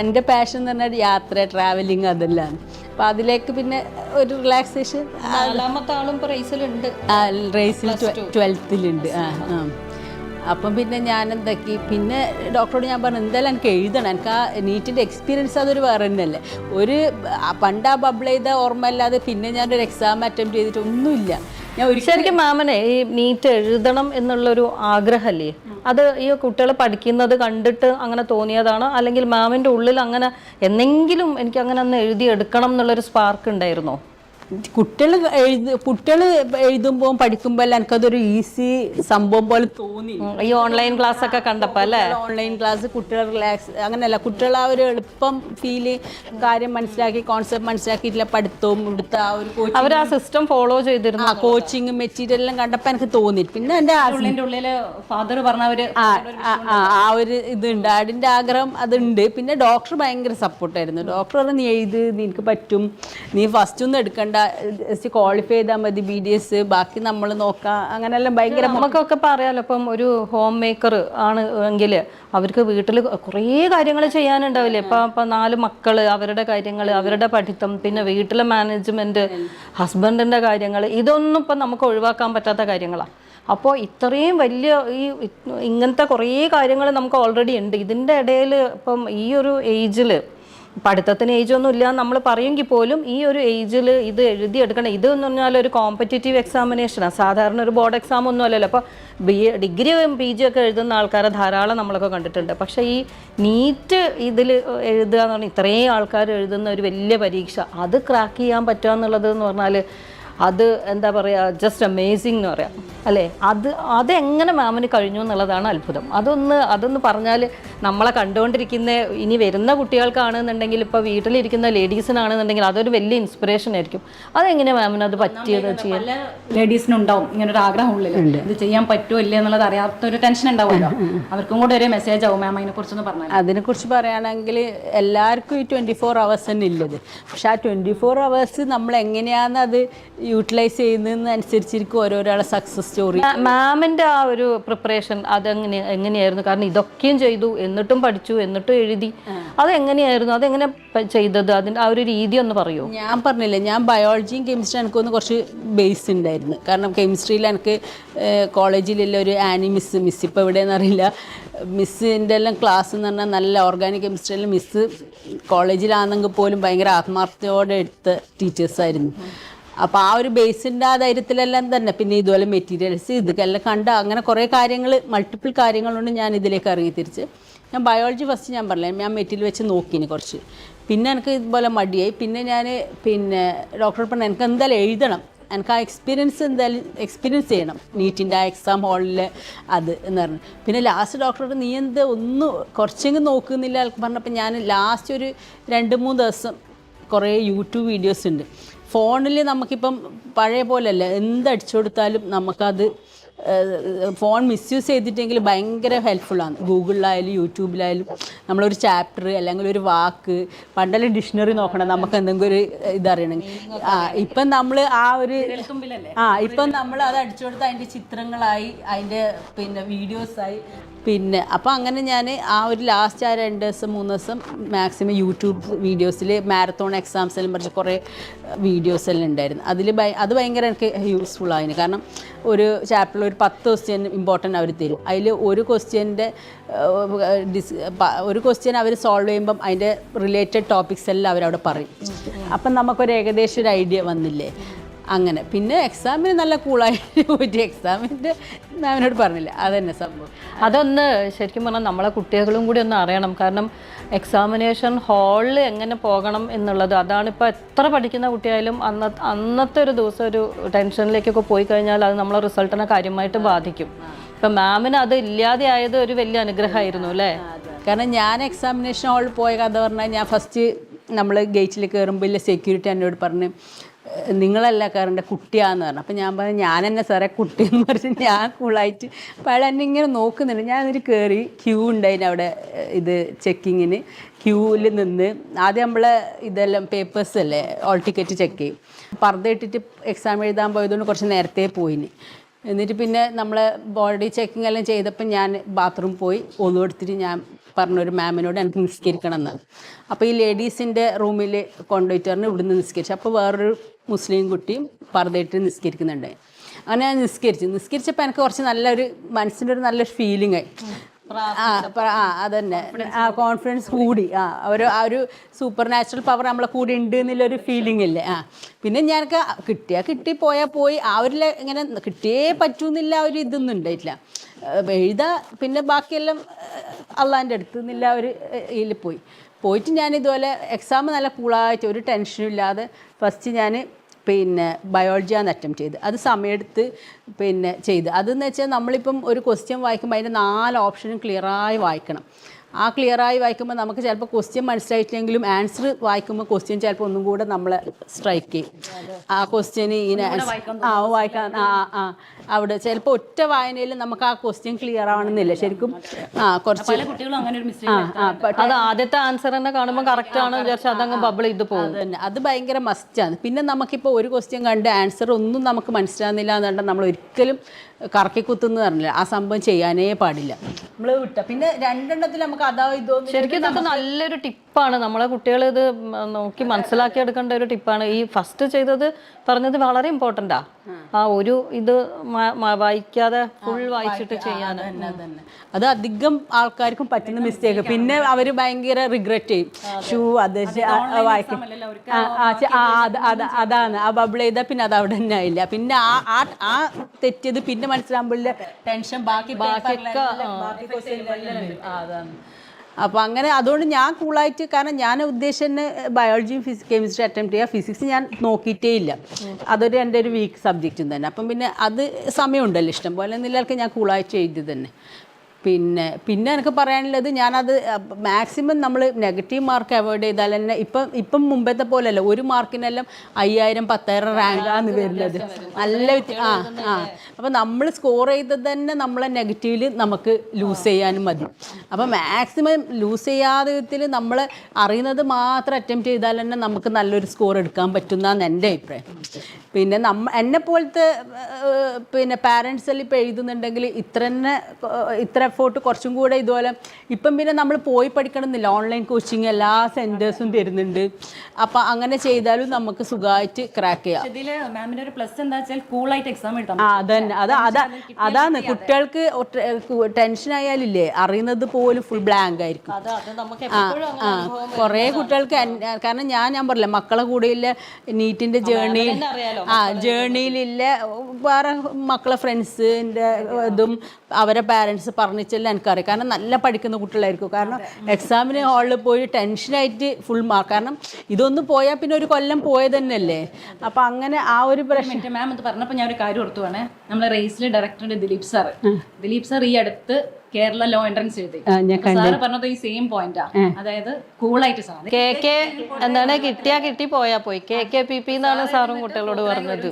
എൻ്റെ പാഷൻ എന്ന് പറഞ്ഞാൽ യാത്ര, ട്രാവലിങ് അതെല്ലാം. അപ്പം അതിലേക്ക് പിന്നെ ഒരു റിലാക്സേഷൻ. 4ാമത്തെ ആളും ഇപ്പോൾ റേസിലുണ്ട്. റേസിൽ 12th അപ്പം പിന്നെ ഞാൻ എന്താക്കി, പിന്നെ ഡോക്ടറോട് ഞാൻ പറഞ്ഞു എന്തായാലും എനിക്ക് എഴുതണം, എനിക്ക് ആ നീറ്റിൻ്റെ എക്സ്പീരിയൻസ് അതൊരു വേറെ തന്നെയല്ലേ. പണ്ട് ആ ബബിൾ ചെയ്ത ഓർമ്മ അല്ലാതെ പിന്നെ ഞാനൊരു എക്സാം അറ്റംപ്റ്റ് ചെയ്തിട്ട് ഒന്നുമില്ല. ഞാൻ ശരിക്കും മാമനെ ഈ നീറ്റ് എഴുതണം എന്നുള്ളൊരു ആഗ്രഹമല്ലേ, അത് ഈ കുട്ടികൾ പഠിക്കുന്നത് കണ്ടിട്ട് അങ്ങനെ തോന്നിയതാണോ, അല്ലെങ്കിൽ മാമിൻ്റെ ഉള്ളിൽ അങ്ങനെ എന്തെങ്കിലും എനിക്ക് അങ്ങനെ ഒന്ന് എഴുതിയെടുക്കണം എന്നുള്ളൊരു സ്പാർക്ക് ഉണ്ടായിരുന്നോ? കുട്ടികൾ എഴുതുമ്പോൾ പഠിക്കുമ്പോൾ എല്ലാം എനിക്കതൊരു ഈസി സംഭവം പോലെ തോന്നി. ഈ ഓൺലൈൻ ക്ലാസ് ഒക്കെ കണ്ടപ്പോൾ അല്ലേ, ഓൺലൈൻ ക്ലാസ് കുട്ടികൾ റിലാക്സ് അങ്ങനെയല്ല, കുട്ടികൾ ആ ഒരു എളുപ്പം ഫീല് കാര്യം മനസ്സിലാക്കി കോൺസെപ്റ്റ് മനസ്സിലാക്കിയിട്ടില്ല പഠിത്തവും ഇവിടുത്തെ ആ ഒരു അവർ ആ സിസ്റ്റം ഫോളോ ചെയ്തിരുന്നു. കോച്ചിങ് മെറ്റീരിയലെല്ലാം കണ്ടപ്പോൾ എനിക്ക് തോന്നി. പിന്നെ എൻ്റെ ഉള്ളിൽ ഫാദർ പറഞ്ഞവര് ആ ഒരു ഇതുണ്ട്, അതിൻ്റെ ആഗ്രഹം അതുണ്ട്. പിന്നെ ഡോക്ടർ ഭയങ്കര സപ്പോർട്ടായിരുന്നു. ഡോക്ടർ പറഞ്ഞു നീ എഴുത്, നിനക്ക് പറ്റും, നീ ഫസ്റ്റ് ഒന്നും എടുക്കണ്ട, ക്വാളിഫൈ ചെയ്താൽ മതി, BDS ബാക്കി നമ്മൾ നോക്കാം, അങ്ങനെല്ലാം ഭയങ്കര. നമുക്കൊക്കെ പറയാലോ, ഇപ്പം ഒരു ഹോം മേക്കർ ആണ് എങ്കിൽ അവർക്ക് വീട്ടിൽ കുറേ കാര്യങ്ങൾ ചെയ്യാനുണ്ടാവില്ലേ. ഇപ്പം 4 മക്കൾ, അവരുടെ കാര്യങ്ങൾ, അവരുടെ പഠിത്തം, പിന്നെ വീട്ടിലെ മാനേജ്മെൻറ്റ്, ഹസ്ബൻഡിൻ്റെ കാര്യങ്ങൾ, ഇതൊന്നും ഇപ്പം നമുക്ക് ഒഴിവാക്കാൻ പറ്റാത്ത കാര്യങ്ങളാണ്. അപ്പോൾ ഇത്രയും വലിയ ഇങ്ങനത്തെ കുറേ കാര്യങ്ങൾ നമുക്ക് ഓൾറെഡി ഉണ്ട്. ഇതിൻ്റെ ഇടയിൽ ഇപ്പം ഈ ഒരു ഏജിൽ, പഠിത്തത്തിന് ഏജൊന്നും ഇല്ല നമ്മൾ പറയുമെങ്കിൽ പോലും ഈ ഒരു ഏജിൽ ഇത് എഴുതിയെടുക്കണം. ഇതെന്ന് പറഞ്ഞാൽ ഒരു കോമ്പറ്റേറ്റീവ് എക്സാമിനേഷനാണ്, സാധാരണ ഒരു ബോർഡ് എക്സാം ഒന്നും അല്ലല്ലോ. അപ്പോൾ ഡിഗ്രി PG ഒക്കെ എഴുതുന്ന ആൾക്കാരെ ധാരാളം നമ്മളൊക്കെ കണ്ടിട്ടുണ്ട്. പക്ഷേ ഈ നീറ്റ് ഇതിൽ എഴുതുക എന്ന് പറഞ്ഞാൽ ഇത്രയും ആൾക്കാർ എഴുതുന്ന ഒരു വലിയ പരീക്ഷ, അത് ക്രാക്ക് ചെയ്യാൻ പറ്റുക എന്നുള്ളത് എന്ന് പറഞ്ഞാൽ അത് എന്താ പറയുക, ജസ്റ്റ് അമേസിങ് എന്ന് പറയാം അല്ലേ. അതെങ്ങനെ മാമിന് കഴിഞ്ഞു എന്നുള്ളതാണ് അത്ഭുതം. അതൊന്ന് പറഞ്ഞാൽ നമ്മളെ കണ്ടുകൊണ്ടിരിക്കുന്ന ഇനി വരുന്ന കുട്ടികൾക്കാണെന്നുണ്ടെങ്കിൽ, ഇപ്പോൾ വീട്ടിലിരിക്കുന്ന ലേഡീസിനാണെന്നുണ്ടെങ്കിൽ അതൊരു വലിയ ഇൻസ്പിറേഷൻ ആയിരിക്കും. അതെങ്ങനെയാണ് മാമിന് അത് പറ്റിയത് ചെയ്യാൻ? പല ലേഡീസിനുണ്ടാവും ഇങ്ങനൊരു ആഗ്രഹം ഉള്ളിൽ, ഇത് ചെയ്യാൻ പറ്റുമോ ഇല്ല എന്നുള്ളത് അറിയാത്തൊരു ടെൻഷൻ ഉണ്ടാവുമല്ലോ. അവർക്കും കൂടെ ഒരു മെസ്സേജ് ആവും മാം അതിനെക്കുറിച്ചൊന്ന് പറഞ്ഞാൽ. അതിനെക്കുറിച്ച് പറയുകയാണെങ്കിൽ എല്ലാവർക്കും ഈ 24 hours തന്നെ ഉള്ളത്. പക്ഷെ ആ 24 hours നമ്മൾ എങ്ങനെയാണ് അത് യൂട്ടിലൈസ് ചെയ്യുന്നതെന്ന് അനുസരിച്ചിരിക്കും ഓരോരാളെ സക്സസ് സ്റ്റോറി. മാമിൻ്റെ ആ ഒരു പ്രിപ്പറേഷൻ എങ്ങനെയായിരുന്നു? കാരണം ഇതൊക്കെയും ചെയ്തു, എന്നിട്ടും പഠിച്ചു, എന്നിട്ടും എഴുതി, അതെങ്ങനെയായിരുന്നു? അതെങ്ങനെ ചെയ്തത്? അതിൻ്റെ ആ ഒരു രീതി ഒന്ന് പറയുമോ? ഞാൻ പറഞ്ഞില്ലേ, ഞാൻ ബയോളജിയും കെമിസ്ട്രി എനിക്കൊന്ന് കുറച്ച് ബേസ് ഉണ്ടായിരുന്നു. കാരണം കെമിസ്ട്രിയിൽ എനിക്ക് കോളേജിലുള്ള ഒരു ആനി മിസ് ഇപ്പോൾ എവിടെയെന്ന് അറിയില്ല, മിസ്സിൻ്റെ എല്ലാം ക്ലാസ് എന്ന് പറഞ്ഞാൽ നല്ല ഓർഗാനിക് കെമിസ്ട്രിയിൽ മിസ്സ് കോളേജിലാണെങ്കിൽ പോലും ഭയങ്കര ആത്മാർത്ഥതയോടെ എടുത്ത ടീച്ചേഴ്സായിരുന്നു. അപ്പോൾ ആ ഒരു ബേസിൻ്റെ ആ ധൈര്യത്തിലെല്ലാം തന്നെ പിന്നെ ഇതുപോലെ മെറ്റീരിയൽസ് ഇതൊക്കെല്ലാം കണ്ട അങ്ങനെ കുറേ കാര്യങ്ങൾ, മൾട്ടിപ്പിൾ കാര്യങ്ങളുണ്ട്. ഞാൻ ഇതിലേക്ക് ഇറങ്ങി തിരിച്ച് ഞാൻ ബയോളജി ഫസ്റ്റ് ഞാൻ പറഞ്ഞില്ല, ഞാൻ മെറ്റീരിയൽ വെച്ച് നോക്കിന് കുറച്ച്. പിന്നെ എനിക്ക് ഇതുപോലെ മടിയായി. പിന്നെ ഞാൻ ഡോക്ടറോട് പറഞ്ഞു എനിക്ക് എന്തായാലും എഴുതണം, എനിക്ക് ആ എന്തായാലും എക്സ്പീരിയൻസ് ചെയ്യണം നീറ്റിൻ്റെ ആ എക്സാം ഹാളിൽ അത് എന്ന് പറഞ്ഞു. പിന്നെ ലാസ്റ്റ് ഡോക്ടറോട് നീ എന്ത് ഒന്നും കുറച്ചെങ്കിലും നോക്കുന്നില്ല പറഞ്ഞപ്പോൾ ഞാൻ ലാസ്റ്റ് ഒരു 2-3 ദിവസം കുറേ യൂട്യൂബ് വീഡിയോസ് ഉണ്ട്. ഫോണിൽ നമുക്കിപ്പം പഴയ പോലെയല്ല, എന്തടിച്ചു കൊടുത്താലും നമുക്കത് ഫോൺ മിസ്യൂസ് ചെയ്തിട്ടെങ്കിൽ ഭയങ്കര ഹെൽപ്ഫുള്ളാണ്. ഗൂഗിളിലായാലും യൂട്യൂബിലായാലും നമ്മളൊരു ചാപ്റ്റർ അല്ലെങ്കിൽ ഒരു വാക്ക്, പണ്ടെല്ലാം ഡിക്ഷണറി നോക്കണം നമുക്ക് എന്തെങ്കിലും ഒരു ഇതറിയണമെങ്കിൽ. ഇപ്പം നമ്മൾ ആ ഒരു ഇപ്പം നമ്മൾ അത് അടിച്ചു കൊടുത്ത് അതിൻ്റെ ചിത്രങ്ങളായി, അതിൻ്റെ പിന്നെ വീഡിയോസായി. പിന്നെ അപ്പോൾ അങ്ങനെ ഞാൻ ആ ഒരു ലാസ്റ്റ് ആ 2 ദിവസം 3 ദിവസം മാക്സിമം യൂട്യൂബ് വീഡിയോസിൽ മാരത്തോൺ എക്സാംസ് എല്ലാം പറഞ്ഞ് കുറേ വീഡിയോസ് എല്ലാം ഉണ്ടായിരുന്നു. അത് ഭയങ്കര എനിക്ക് യൂസ്ഫുൾ ആയിരുന്നു. കാരണം ഒരു ചാപ്റ്ററിൽ ഒരു 10 ക്വസ്റ്റ്യൻ ഇമ്പോർട്ടൻ്റ് അവർ തരും. അതിൽ ഒരു ക്വസ്റ്റ്യൻ അവർ സോൾവ് ചെയ്യുമ്പം അതിൻ്റെ റിലേറ്റഡ് ടോപ്പിക്സ് എല്ലാം അവരവിടെ പറയും. അപ്പം നമുക്കൊരു ഏകദേശം ഒരു ഐഡിയ വന്നില്ലേ. അങ്ങനെ പിന്നെ എക്സാമിന് നല്ല കൂളായിട്ട് പോയിട്ട് എക്സാമിൻ്റെ മാമിനോട് പറഞ്ഞില്ല, അതന്നെ സംഭവം. അതൊന്ന് ശരിക്കും പറഞ്ഞാൽ നമ്മളെ കുട്ടികളും കൂടി ഒന്ന് അറിയണം. കാരണം എക്സാമിനേഷൻ ഹാളിൽ എങ്ങനെ പോകണം എന്നുള്ളത്, അതാണിപ്പോൾ എത്ര പഠിക്കുന്ന കുട്ടിയായാലും അന്നത്തെ ഒരു ദിവസം ഒരു ടെൻഷനിലേക്കൊക്കെ പോയി കഴിഞ്ഞാൽ അത് നമ്മളെ റിസൾട്ടിനെ കാര്യമായിട്ട് ബാധിക്കും. ഇപ്പം മാമിന് അത് ഇല്ലാതെ ആയത് ഒരു വലിയ അനുഗ്രഹമായിരുന്നു അല്ലേ? കാരണം ഞാൻ എക്സാമിനേഷൻ ഹാളിൽ പോയ കഥ പറഞ്ഞാൽ, ഞാൻ ഫസ്റ്റ് നമ്മൾ ഗേറ്റിൽ കയറുമ്പോൾ സെക്യൂരിറ്റി എന്നോട് പറഞ്ഞ് നിങ്ങളല്ല കയറേണ്ട കുട്ടിയാന്ന് പറഞ്ഞു. അപ്പം ഞാൻ പറഞ്ഞു ഞാൻ എന്നെ സാറേ കുട്ടിയെന്ന് പറഞ്ഞ് ഞാൻ കൂളായിട്ട്. അപ്പോൾ അയാൾ എന്നെ ഇങ്ങനെ നോക്കുന്നുണ്ട്. ഞാൻ എന്നിട്ട് കയറി, ക്യൂ ഉണ്ടായിന് അവിടെ ഇത് ചെക്കിങ്ങിന്. ക്യൂവിൽ നിന്ന് ആദ്യം നമ്മളെ ഇതെല്ലാം പേപ്പേഴ്സ് അല്ലേ ഓൾ ടിക്കറ്റ് ചെക്ക് ചെയ്യും. പർദ്ദ ഇട്ടിട്ട് എക്സാം എഴുതാൻ പോയതുകൊണ്ട് കുറച്ച് നേരത്തെ പോയിന്. എന്നിട്ട് പിന്നെ നമ്മളെ ബോഡി ചെക്കിങ് എല്ലാം ചെയ്തപ്പോൾ ഞാൻ ബാത്റൂം പോയി ഒന്നും എടുത്തിട്ട് ഞാൻ പറഞ്ഞൊരു മാമിനോട് എനിക്ക് നിസ്കരിക്കണം എന്ന്. അപ്പോൾ ഈ ലേഡീസിൻ്റെ റൂമിൽ കൊണ്ടുപോയിട്ട് പറഞ്ഞ് ഇവിടുന്ന് നിസ്കരിച്ചു. അപ്പോൾ വേറൊരു മുസ്ലിം കുട്ടിയും പർദ്ദയിട്ട് നിസ്കരിക്കുന്നുണ്ട്. അങ്ങനെ ഞാൻ നിസ്കരിച്ചപ്പോൾ എനിക്ക് കുറച്ച് നല്ലൊരു മനസ്സിൻ്റെ ഒരു നല്ലൊരു ഫീലിംഗ് ആയി. അതന്നെ ആ കോൺഫിഡൻസ് കൂടി. ആ ഒരു സൂപ്പർ നാച്ചുറൽ പവർ നമ്മളെ കൂടി ഉണ്ട് എന്നുള്ളൊരു ഫീലിംഗ് ഇല്ലേ. പിന്നെ ഞാനൊക്കെ കിട്ടി പോയാൽ പോയി. ആ ഒരു ഇങ്ങനെ കിട്ടിയേ പറ്റൂന്നില്ല ഒരു ഇതൊന്നും ഉണ്ടായിട്ടില്ല. എഴുതാ പിന്നെ ബാക്കിയെല്ലാം അള്ളാൻ്റെ അടുത്ത് നിന്നില്ല ഒരു ഇതിൽ പോയിട്ട് ഞാൻ ഇതുപോലെ എക്സാം നല്ല കൂളായിട്ട് ഒരു ടെൻഷനും ഇല്ലാതെ ഫസ്റ്റ് ഞാൻ പിന്നെ ബയോളജിയാണ് അറ്റംപ്റ്റ് ചെയ്ത്. അത് സമയമെടുത്ത് പിന്നെ ചെയ്ത്. അതെന്ന് വെച്ചാൽ നമ്മളിപ്പം ഒരു ക്വസ്റ്റ്യൻ വായിക്കുമ്പോൾ അതിൻ്റെ 4 ഓപ്ഷനും ക്ലിയറായി വായിക്കണം. ആ ക്ലിയറായി വായിക്കുമ്പോൾ നമുക്ക് ചിലപ്പോൾ ക്വസ്റ്റ്യൻ മനസ്സിലായിട്ടില്ലെങ്കിലും ആൻസർ വായിക്കുമ്പോൾ ക്വസ്റ്റ്യൻ ചിലപ്പോൾ ഒന്നും കൂടെ നമ്മളെ സ്ട്രൈക്ക് ചെയ്യും. ആ ക്വസ്റ്റ്യന് ഇങ്ങനെ വായിക്കാൻ അവിടെ ചിലപ്പോൾ ഒറ്റ വായനയിൽ നമുക്ക് ആ ക്വസ്റ്റ്യൻ ക്ലിയർ ആവണമെന്നില്ല ശരിക്കും. കുറച്ച് അത് ആദ്യത്തെ ആൻസർ തന്നെ കാണുമ്പോൾ കറക്റ്റ് ആണ് വിചാരിച്ചാൽ അതങ്ങ് ബബിൾ ചെയ്ത് പോകും. അതന്നെ, അത് ഭയങ്കര മസ്റ്റാണ്. പിന്നെ നമുക്കിപ്പോൾ ഒരു ക്വസ്റ്റ്യൻ കണ്ട് ആൻസർ ഒന്നും നമുക്ക് മനസ്സിലാകുന്നില്ല എന്നുണ്ടെങ്കിൽ നമ്മൾ ഒരിക്കലും കറക്കി കുത്തുന്നു പറഞ്ഞില്ല, ആ സംഭവം ചെയ്യാനേ പാടില്ല. നമ്മൾ വിട്ട പിന്നെ 2 എണ്ണത്തിൽ നമുക്ക് അതോ ഇതോ. ശരിക്കും ഇതൊക്കെ നല്ലൊരു ടിപ്പാണ്. നമ്മളെ കുട്ടികൾ ഇത് നോക്കി മനസ്സിലാക്കി എടുക്കേണ്ട ഒരു ടിപ്പാണ്. ഈ ഫസ്റ്റ് ചെയ്തത് പറഞ്ഞത് വളരെ ഇമ്പോർട്ടൻ്റാ. ആ ഒരു ഇത് വായിക്കാതെ ഫുൾ വായിച്ചിട്ട് ചെയ്യാൻ അത് അധികം ആൾക്കാർക്കും പറ്റുന്ന മിസ്റ്റേക്ക്. പിന്നെ അവർ ഭയങ്കര റിഗ്രറ്റ് ചെയ്യും. അത് വായിക്കും, അതാണ് ആ ബബിൾ ചെയ്താൽ പിന്നെ അത് അവിടെ തന്നെ ആയില്ല. പിന്നെ ആ തെറ്റിയത് പിന്നെ മനസ്സിലാകുമ്പോഴില്ല ടെൻഷൻ ബാക്കിയൊക്കെ. അതാണ് അപ്പോൾ അങ്ങനെ അതുകൊണ്ട് ഞാൻ കൂളായിട്ട്, കാരണം ഞാൻ ഉദ്ദേശിച്ചത് ബയോളജിയും കെമിസ്ട്രി അറ്റംപ്റ്റ് ചെയ്യുക, ഫിസിക്സ് ഞാൻ നോക്കിയിട്ടേ ഇല്ല, അതൊരു എൻ്റെ ഒരു വീക്ക് സബ്ജക്റ്റും തന്നെ. അപ്പം പിന്നെ അത് സമയമുണ്ടല്ലോ ഇഷ്ടം പോലെ എന്നില്ലാർക്ക് ഞാൻ കൂളായിട്ട് എഴുതി തന്നെ. പിന്നെ എനിക്ക് പറയാനുള്ളത്, ഞാനത് മാക്സിമം നമ്മൾ നെഗറ്റീവ് മാർക്ക് അവോയ്ഡ് ചെയ്താൽ തന്നെ ഇപ്പം മുമ്പത്തെ പോലെയല്ല, ഒരു മാർക്കിനെല്ലാം 5000 10,000 റാങ്കാണ് വരുന്നത്. നല്ല അപ്പോൾ നമ്മൾ സ്കോർ ചെയ്തത് തന്നെ നമ്മളെ നെഗറ്റീവിൽ നമുക്ക് ലൂസ് ചെയ്യാനും മതി. അപ്പോൾ മാക്സിമം ലൂസ് ചെയ്യാതെ വിധത്തിൽ നമ്മൾ അറിയുന്നത് മാത്രം അറ്റംപ്റ്റ് ചെയ്താൽ തന്നെ നമുക്ക് നല്ലൊരു സ്കോർ എടുക്കാൻ പറ്റുന്നതാണ് എൻ്റെ അഭിപ്രായം. പിന്നെ എന്നെ പോലത്തെ പാരൻസ് എല്ലാം ഇപ്പോൾ എഴുതുന്നുണ്ടെങ്കിൽ ഇത്ര എഫോർട്ട് കുറച്ചും കൂടെ ഇതുപോലെ ഇപ്പം പിന്നെ നമ്മൾ പോയി പഠിക്കണമെന്നില്ല, ഓൺലൈൻ കോച്ചിങ് എല്ലാ സെൻറ്റേഴ്സും തരുന്നുണ്ട്. അപ്പം അങ്ങനെ ചെയ്താലും നമുക്ക് സുഖമായിട്ട് ക്രാക്ക് ചെയ്യാം. ഇതിൽ മാമിൻ്റെ ഒരു പ്ലസ് എന്താ വെച്ചാൽ കൂളായിട്ട് എക്സാം എഴുതാം. അതന്നെ അതാണ് കുട്ടികൾക്ക് ടെൻഷൻ ആയാലില്ലേ അറിയുന്നത് പോലും ഫുൾ ബ്ലാങ്ക് ആയിരിക്കും. കുറേ കുട്ടികൾക്ക്, കാരണം ഞാൻ പറഞ്ഞില്ല മക്കളെ കൂടെയില്ല നീറ്റിൻ്റെ ജേർണിയിലില്ല വേറെ മക്കളെ ഫ്രണ്ട്സിൻ്റെ ഇതും അവരെ പാരൻസ് പറഞ്ഞിച്ചെല്ലാം എനിക്കറിയാം. കാരണം നല്ല പഠിക്കുന്ന കുട്ടികളായിരിക്കും. കാരണം എക്സാമിന് ഹാളിൽ പോയി ടെൻഷനായിട്ട് ഫുൾ മാർക്ക്, കാരണം ഇതൊന്നും പോയാൽ പിന്നെ ഒരു കൊല്ലം പോയത് തന്നെയല്ലേ. അപ്പം അങ്ങനെ ആ ഒരു പ്രശ്നം. മാം ഇത് പറഞ്ഞപ്പോൾ ഞാൻ ഒരു കാര്യം ഓർത്തുവാണ്, നമ്മളെ റേസിലെ ഡയറക്ടറുടെ ദിലീപ് സാർ ഈ അടുത്ത് കേരള ലോ എൻട്രൻസ് എഴുതി. സാറ് പറഞ്ഞത് ഈ സെയിം പോയിന്റാ, അതായത് കൂളായിട്ട് സാർ എന്താണ് കിട്ടി പോയാ പോയി KKPP എന്നാണ് സാറും കുട്ടികളോട് പറഞ്ഞത്.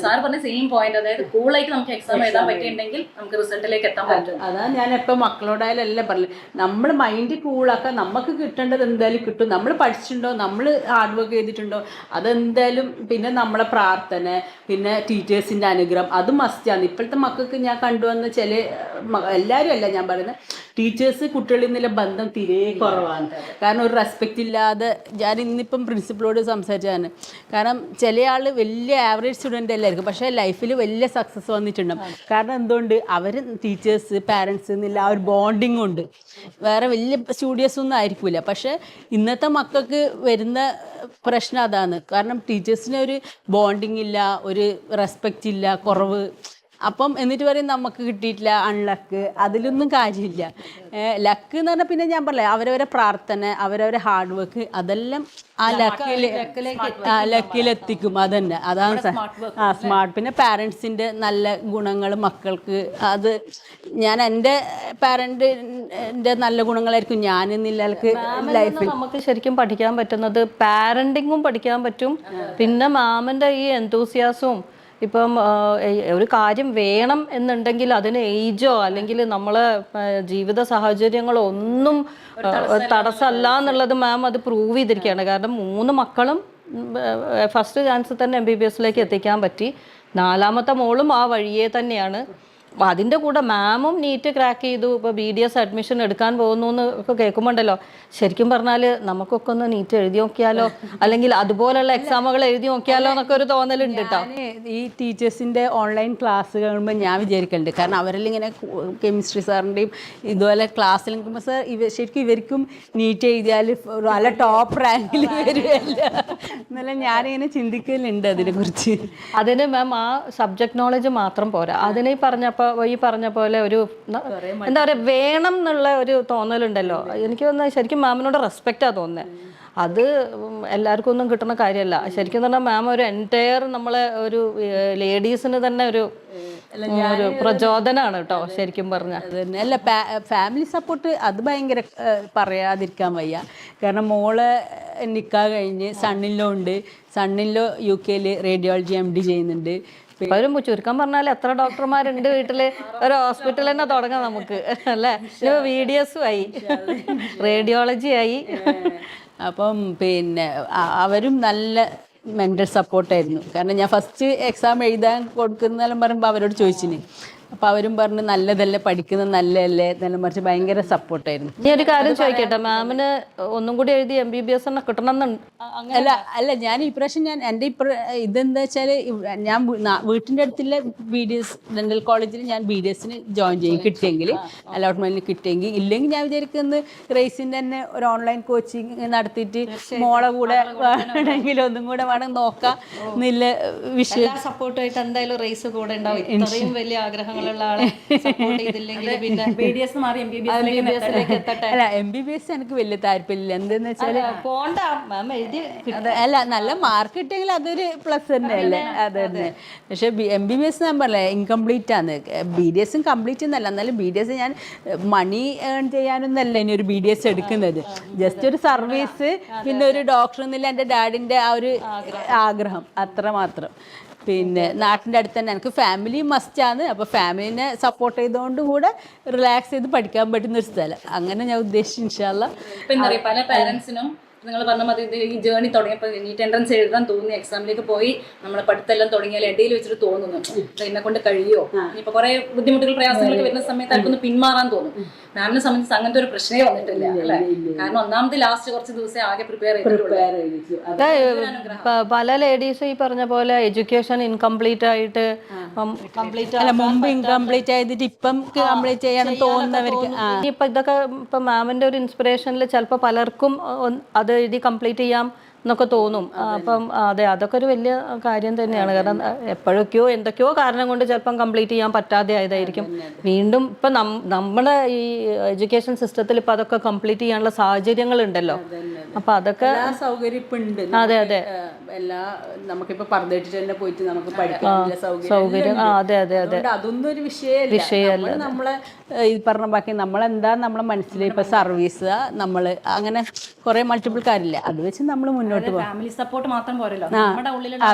സാർ പറഞ്ഞ സെയിം പോയിന്റ്, അതായത് കൂളായിട്ട് നമുക്ക് എക്സാം എഴുതാൻ പറ്റിയിട്ടുണ്ടെങ്കിൽ നമുക്ക് റിസൾട്ടിലേക്ക് എത്താൻ പറ്റും. അതാണ് ഞാൻ എപ്പോൾ മക്കളോടായാലും എല്ലാം പറഞ്ഞു, നമ്മൾ മൈൻഡ് കൂളാക്കാൻ നമുക്ക് കിട്ടേണ്ടത് എന്തായാലും കിട്ടും. നമ്മൾ പഠിച്ചിട്ടുണ്ടോ, നമ്മൾ ഹാർഡ് വർക്ക് ചെയ്തിട്ടുണ്ടോ, അതെന്തായാലും. പിന്നെ നമ്മളെ പ്രാർത്ഥന, പിന്നെ ടീച്ചേഴ്സിൻ്റെ അനുഗ്രഹം, അത് മസ്റ്റാണ്. ഇപ്പോഴത്തെ മക്കൾക്ക് ഞാൻ കണ്ടുവന്ന ചില എല്ലാവരും അല്ല ഞാൻ പറയുന്നത്, ടീച്ചേഴ്സ് കുട്ടികളിൽ നിന്നുള്ള ബന്ധം തീരെ കുറവാണ്. കാരണം ഒരു റെസ്പെക്റ്റ് ഇല്ലാതെ, ഞാൻ ഇന്നിപ്പം പ്രിൻസിപ്പളോട് സംസാരിച്ചാണ്. കാരണം ചില ആൾ വലിയ ആവറേജ് സ്റ്റുഡൻ്റ് അല്ലായിരിക്കും, പക്ഷേ ലൈഫിൽ വലിയ സക്സസ് വന്നിട്ടുണ്ടാകും. കാരണം എന്തുകൊണ്ട് അവർ ടീച്ചേഴ്സ് പാരൻസ് എന്നുള്ള ആ ഒരു ബോണ്ടിങ് ഉണ്ട്. വേറെ വലിയ സ്റ്റുഡിയോസ് ഒന്നും ആയിരിക്കില്ല. പക്ഷേ ഇന്നത്തെ മക്കൾക്ക് വരുന്ന പ്രശ്നം അതാണ്. കാരണം ടീച്ചേഴ്സിന് ഒരു ബോണ്ടിങ് ഇല്ല, ഒരു റെസ്പെക്റ്റ് ഇല്ല, കുറവ്. അപ്പം എന്നിട്ട് പറയും നമുക്ക് കിട്ടിയിട്ടില്ല, അൺലക്ക്. അതിലൊന്നും കാര്യമില്ല. ലക്ക് എന്ന് പറഞ്ഞാൽ പിന്നെ ഞാൻ പറഞ്ഞില്ല, അവരവരെ പ്രാർത്ഥന, അവരവരെ ഹാർഡ് വർക്ക്, അതെല്ലാം ആ ലക്കിലെത്തിക്കും. അതന്നെ, അതാണ് സ്മാർട്ട്. പിന്നെ പാരൻസിൻ്റെ നല്ല ഗുണങ്ങൾ മക്കൾക്ക്, അത് ഞാൻ എൻ്റെ പാരൻറ്റിൻ്റെ നല്ല ഗുണങ്ങളായിരിക്കും ഞാൻ എന്നില്ലക്ക് ലൈഫിൽ. നമുക്ക് ശരിക്കും പഠിക്കാൻ പറ്റുന്നത് പാരൻറ്റിങ്ങും പഠിക്കാൻ പറ്റും. പിന്നെ മാമിൻ്റെ ഈ എന്തൂസിയാസും, ഇപ്പം ഒരു കാര്യം വേണം എന്നുണ്ടെങ്കിൽ അതിന് ഏജോ അല്ലെങ്കിൽ നമ്മളെ ജീവിത സാഹചര്യങ്ങളോ ഒന്നും തടസ്സമല്ല എന്നുള്ളത് മാം അത് പ്രൂവ് ചെയ്തിരിക്കുകയാണ്. കാരണം 3 മക്കളും ഫസ്റ്റ് ചാൻസിൽ തന്നെ MBBS എത്തിക്കാൻ പറ്റി. 4ാമത്തെ മോളും ആ വഴിയെ തന്നെയാണ്. അപ്പം അതിൻ്റെ കൂടെ മാമും നീറ്റ് ക്രാക്ക് ചെയ്തു. ഇപ്പോൾ BDS അഡ്മിഷൻ എടുക്കാൻ പോകുന്നു എന്ന് ഒക്കെ കേൾക്കുമ്പോണ്ടല്ലോ, ശരിക്കും പറഞ്ഞാൽ നമുക്കൊക്കെ ഒന്ന് നീറ്റ് എഴുതി നോക്കിയാലോ, അല്ലെങ്കിൽ അതുപോലുള്ള എക്സാമുകൾ എഴുതി നോക്കിയാലോ എന്നൊക്കെ ഒരു തോന്നലുണ്ട് കേട്ടോ. ഈ ടീച്ചേഴ്സിൻ്റെ ഓൺലൈൻ ക്ലാസ് കാണുമ്പോൾ ഞാൻ വിചാരിക്കുന്നുണ്ട്, കാരണം അവരെല്ലാം ഇങ്ങനെ കെമിസ്ട്രി സാറിൻ്റെയും ഇതുപോലെ ക്ലാസ്സിൽ നിൽക്കുമ്പോൾ സാർ ശരിക്കും ഇവർക്കും നീറ്റ് എഴുതിയാൽ നല്ല ടോപ്പ് റാങ്കിൽ വരുമല്ല എന്നെല്ലാം ഞാനിങ്ങനെ ചിന്തിക്കലുണ്ട് അതിനെക്കുറിച്ച്. അതിന് മാം ആ സബ്ജക്ട് നോളജ് മാത്രം പോരാ, അതിന് ഈ പറഞ്ഞ പോലെ ഒരു എന്താ പറയുക വേണം എന്നുള്ള ഒരു തോന്നലുണ്ടല്ലോ. എനിക്ക് തോന്നുന്നത് ശരിക്കും മാമിനോട് റെസ്പെക്റ്റാണ് തോന്നുന്നത്. അത് എല്ലാവർക്കും ഒന്നും കിട്ടുന്ന കാര്യമല്ല. ശരിക്കും പറഞ്ഞാൽ മാം ഒരു എൻറ്റയർ നമ്മളെ ഒരു ലേഡീസിന് തന്നെ ഒരു പ്രചോദനമാണ് കേട്ടോ ശരിക്കും പറഞ്ഞാൽ. അല്ല, ഫാമിലി സപ്പോർട്ട് അത് ഭയങ്കര പറയാതിരിക്കാൻ വയ്യ. കാരണം മോള് നിക്കാഹ് കഴിഞ്ഞ് സണ്ണിലോ ഉണ്ട്, സണ്ണിലോ UK റേഡിയോളജി MD ചെയ്യുന്നുണ്ട്. ഒരു ചുരുക്കം പറഞ്ഞാൽ എത്ര ഡോക്ടർമാരുണ്ട് വീട്ടിൽ, ഒരു ഹോസ്പിറ്റൽ തന്നെ തുടങ്ങാം നമുക്ക് അല്ലേ. VDSും ആയി, റേഡിയോളജി ആയി. അപ്പം പിന്നെ അവരും നല്ല മെൻ്റൽ സപ്പോർട്ടായിരുന്നു. കാരണം ഞാൻ ഫസ്റ്റ് എക്സാം എഴുതാൻ കൊടുക്കുന്നെല്ലാം പറയുമ്പോൾ അവരോട് ചോദിച്ചിന്. അപ്പോൾ അവരും പറഞ്ഞ് നല്ലതല്ലേ, പഠിക്കുന്നത് നല്ലതല്ലേ എന്നെല്ലാം പറഞ്ഞ് ഭയങ്കര സപ്പോർട്ടായിരുന്നു. ഞാൻ ഒരു കാര്യം ചോദിക്കട്ടെ, മാമിന് ഒന്നും കൂടി എഴുതി MBBS തന്നെ കിട്ടണമെന്നുണ്ട്? അല്ല ഞാൻ ഇപ്രാവശ്യം എൻ്റെ ഇതെന്താ വെച്ചാൽ, ഞാൻ വീട്ടിൻ്റെ അടുത്തുള്ള BDS ഡെൻ്റൽ കോളേജിൽ ഞാൻ BDSന് ജോയിൻ ചെയ്യും, കിട്ടിയെങ്കിൽ അലോട്ട്മെൻറ്റിന് കിട്ടിയെങ്കിൽ. ഇല്ലെങ്കിൽ ഞാൻ വിചാരിക്കുന്നത് റേസിൻ്റെ തന്നെ ഒരു ഓൺലൈൻ കോച്ചിങ് നടത്തിയിട്ട് മോളെ കൂടെ വേണമെങ്കിൽ ഒന്നും കൂടെ വേണം നോക്കാം എന്നുള്ള വിഷയം. സപ്പോർട്ടായിട്ട് എന്തായാലും റേസ് കൂടെ ഉണ്ടാവും. ഇത്രയും വലിയ ആഗ്രഹം ആഗ്രഹങ്ങളുള്ള ആളെ സപ്പോർട്ട് ചെയ്തില്ലെങ്കിൽ പിന്നെ BDS മാറി MBBS എത്തട്ടെ. അല്ല MBBS എനിക്ക് വലിയ താല്പര്യമില്ല. എന്തെന്ന് വെച്ചാൽ പോണ്ട മാം എഴുതി അല്ല നല്ല മാർക്ക് കിട്ടിയെങ്കിൽ അതൊരു പ്ലസ് തന്നെയല്ലേ. അത് തന്നെ. പക്ഷെ MBBS ഞാൻ പറഞ്ഞേ ഇൻകംപ്ലീറ്റ് ആണ്. BDS കംപ്ലീറ്റ് എന്നല്ല, എന്നാലും BDS ഞാൻ മണി ഏൺ ചെയ്യാനൊന്നല്ല ഇനി ഒരു BDS എടുക്കുന്നത്. ജസ്റ്റ് ഒരു സർവീസ്, പിന്നെ ഒരു ഡോക്ടർ എന്നില്ല എൻ്റെ ഡാഡിൻ്റെ ആ ഒരു ആഗ്രഹം, അത്ര മാത്രം. പിന്നെ നാട്ടിൻ്റെ അടുത്ത് തന്നെ എനിക്ക് ഫാമിലി മസ്റ്റാണ്. അപ്പോൾ ഫാമിലിനെ സപ്പോർട്ട് ചെയ്തുകൊണ്ട് കൂടെ റിലാക്സ് ചെയ്ത് പഠിക്കാൻ പറ്റുന്ന ഒരു സ്ഥലം, അങ്ങനെ ഞാൻ ഉദ്ദേശിച്ചു. ഇൻഷാ അല്ലാ. ഇപ്പൊ എന്താ പറയാ, പല പാരന്റ്സിനും നിങ്ങൾ പറഞ്ഞ മതി ഈ ജേർണി തുടങ്ങിയപ്പോൾ നീറ്റ് എൻട്രൻസ് എഴുതാൻ തോന്നി, എക്സാമിലേക്ക് പോയി നമ്മൾ പഠിത്തമെല്ലാം തുടങ്ങിയാൽ ഇടയിൽ വെച്ചിട്ട് തോന്നുന്നു എന്നെ കൊണ്ട് കഴിയോ, ഇനിയിപ്പോൾ കുറെ ബുദ്ധിമുട്ടുകൾ പ്രയാസങ്ങളൊക്കെ വരുന്ന സമയത്ത് അവർക്കൊന്ന് പിന്മാറാൻ തോന്നും. മാമിനെ സംബന്ധിച്ച് അങ്ങനത്തെ ഒരു പ്രശ്നമേ വന്നിട്ടില്ല അല്ലേ? കാരണം ഒന്നാമത് ലാസ്റ്റ് കുറച്ച് ദിവസം ആകെ പ്രിപ്പയർ പല ലേഡീസ് ഈ പറഞ്ഞ പോലെ എഡ്യൂക്കേഷൻ ഇൻകംപ്ലീറ്റ് ആയിട്ട് അല്ല മുമ്പ് ഇൻകംപ്ലീറ്റ് ചെയ്തിട്ട് ഇപ്പം കംപ്ലീറ്റ് ചെയ്യണം തോന്നുന്നവർക്ക് ഇപ്പൊ ഇതൊക്കെ ഇപ്പൊ മാമിന്റെ ഒരു ഇൻസ്പിറേഷനിൽ ചിലപ്പോൾ പലർക്കും അത് എഴുതി കംപ്ലീറ്റ് ചെയ്യാം എന്നൊക്കെ തോന്നും. അപ്പം അതെ, അതൊക്കെ ഒരു വലിയ കാര്യം തന്നെയാണ്. കാരണം എപ്പോഴൊക്കെയോ എന്തൊക്കെയോ കാരണം കൊണ്ട് ചിലപ്പം കംപ്ലീറ്റ് ചെയ്യാൻ പറ്റാതെ ആയതായിരിക്കും. വീണ്ടും ഇപ്പം നമ്മുടെ ഈ എഡ്യൂക്കേഷൻ സിസ്റ്റത്തിൽ ഇപ്പം അതൊക്കെ കംപ്ലീറ്റ് ചെയ്യാനുള്ള സാഹചര്യങ്ങൾ ഉണ്ടല്ലോ. അപ്പം അതൊക്കെ സൗകര്യം ഇപ്പം ഉണ്ട്. അതെ അതെ, എല്ലാ നമുക്കിപ്പോൾ പറഞ്ഞിട്ട് തന്നെ പോയിട്ട് നമുക്ക് പഠിക്കാനുള്ള സൗകര്യം. അതെ അതെ അതെ, അതൊന്നും ഒരു വിഷയമല്ല. നമ്മളെ ഈ പറഞ്ഞ ബാക്കി നമ്മളെന്താ നമ്മളെ മനസ്സിൽ ഇപ്പൊ സർവീസ് നമ്മൾ അങ്ങനെ കുറെ മൾട്ടിപ്പിൾ കാര്യമില്ല, അത് വെച്ച് നമ്മൾ മുന്നോട്ട് പോകും. ഫാമിലി സപ്പോർട്ട് മാത്രം പോരല്ലോ, നമ്മുടെ ഉള്ളിലുള്ള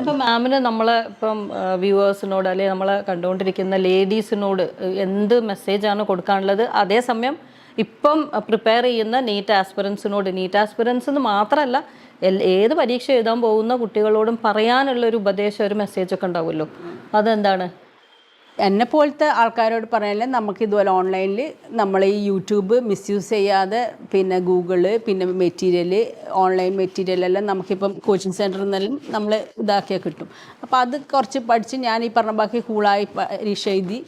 അപ്പം മാമിന് നമ്മളെ ഇപ്പം വ്യൂവേഴ്സിനോട് അല്ലെങ്കിൽ നമ്മളെ കണ്ടുകൊണ്ടിരിക്കുന്ന ലേഡീസിനോട് എന്ത് മെസ്സേജാണ് കൊടുക്കാനുള്ളത്? അതേസമയം ഇപ്പം പ്രിപ്പയർ ചെയ്യുന്ന നീറ്റ് ആസ്പിറൻസ് എന്ന് മാത്രമല്ല, ഏത് പരീക്ഷ എഴുതാൻ പോകുന്ന കുട്ടികളോടും പറയാനുള്ളൊരു ഉപദേശം, ഒരു മെസ്സേജൊക്കെ ഉണ്ടാവുമല്ലോ, അതെന്താണ്? എന്നെ പോലത്തെ ആൾക്കാരോട് പറയാനില്ല, നമുക്ക് ഇതുപോലെ ഓൺലൈനിൽ നമ്മൾ ഈ യൂട്യൂബ് മിസ്യൂസ് ചെയ്യാതെ, പിന്നെ ഗൂഗിള്, പിന്നെ മെറ്റീരിയൽ, ഓൺലൈൻ മെറ്റീരിയലെല്ലാം നമുക്കിപ്പം കോച്ചിങ് സെൻറ്ററിൽ നിന്നെല്ലാം നമ്മൾ ഇതാക്കിയാൽ കിട്ടും. അപ്പോൾ അത് കുറച്ച് പഠിച്ച് ഞാൻ ഈ പറഞ്ഞ ബാക്കി കൂളായി പരീക്ഷ എഴുതി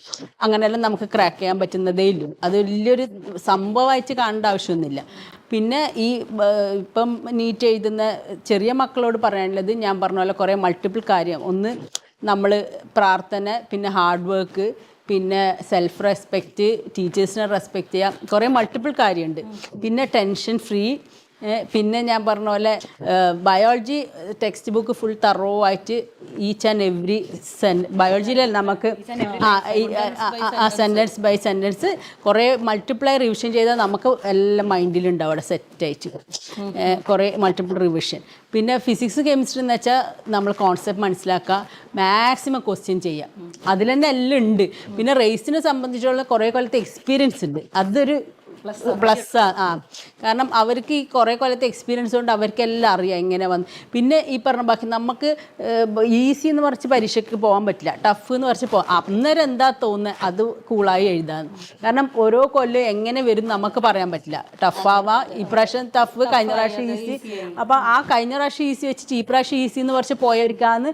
അങ്ങനെയെല്ലാം നമുക്ക് ക്രാക്ക് ചെയ്യാൻ പറ്റുന്നതേ ഇല്ലൂ. അത് വലിയൊരു സംഭവമായിട്ട് കാണേണ്ട ആവശ്യമൊന്നുമില്ല. പിന്നെ ഈ ഇപ്പം നീറ്റ് എഴുതുന്ന ചെറിയ മക്കളോട് പറയാനുള്ളത്, ഞാൻ പറഞ്ഞ പോലെ കുറേ മൾട്ടിപ്പിൾ കാര്യം. ഒന്ന് നമ്മൾ പ്രാർത്ഥന, പിന്നെ ഹാർഡ് വർക്ക്, പിന്നെ സെൽഫ് റെസ്പെക്റ്റ്, ടീച്ചേഴ്സിനെ റെസ്പെക്റ്റ് ചെയ്യുക, കുറേ മൾട്ടിപ്പിൾ കാര്യമുണ്ട്. പിന്നെ ടെൻഷൻ ഫ്രീ, പിന്നെ ഞാൻ പറഞ്ഞ പോലെ biology text book full thorough ആയിട്ട് ഈച്ച് ആൻഡ് എവ്രി ബയോളജിയിൽ നമുക്ക് സെൻറ്റൻസ് ബൈ സെൻറ്റൻസ് കുറേ മൾട്ടിപ്ലൈ റിവിഷൻ ചെയ്താൽ നമുക്ക് എല്ലാം മൈൻഡിലുണ്ടാവും അവിടെ സെറ്റായിട്ട്, കുറേ മൾട്ടിപ്പിൾ റിവിഷൻ. പിന്നെ ഫിസിക്സ് കെമിസ്ട്രി എന്ന് വെച്ചാൽ നമ്മൾ കോൺസെപ്റ്റ് മനസ്സിലാക്കുക, മാക്സിമം ക്വസ്റ്റ്യൻ ചെയ്യുക, അതിൽ തന്നെ എല്ലാം ഉണ്ട്. പിന്നെ റേസിനെ സംബന്ധിച്ചുള്ള കുറേ കൊല്ലത്തെ എക്സ്പീരിയൻസ് ഉണ്ട്, അതൊരു പ്ലസ് കാരണം അവർക്ക് ഈ കുറേ കൊല്ലത്തെ എക്സ്പീരിയൻസ് കൊണ്ട് അവർക്കെല്ലാം അറിയാം എങ്ങനെ വന്ന്. പിന്നെ ഈ പറഞ്ഞ ബാക്കി നമുക്ക് ഈസി എന്ന് പറഞ്ഞ് പരീക്ഷയ്ക്ക് പോകാൻ പറ്റില്ല, ടഫ് എന്ന് പറഞ്ഞ് പോകാം. അന്നേരം എന്താ തോന്നുന്നത് അത് കൂളായി എഴുതാൻ. കാരണം ഓരോ കൊല്ലം എങ്ങനെ വരും നമുക്ക് പറയാൻ പറ്റില്ല. ടഫാവാം, ഈ പ്രാവശ്യം ടഫ്, കഴിഞ്ഞ പ്രാവശ്യം ഈസി. അപ്പോൾ ആ കഴിഞ്ഞ പ്രാവശ്യം ഈസി വെച്ചിട്ട് ഈ പ്രാവശ്യം ഈസി എന്ന് പറഞ്ഞ് പോയവർക്കാന്ന്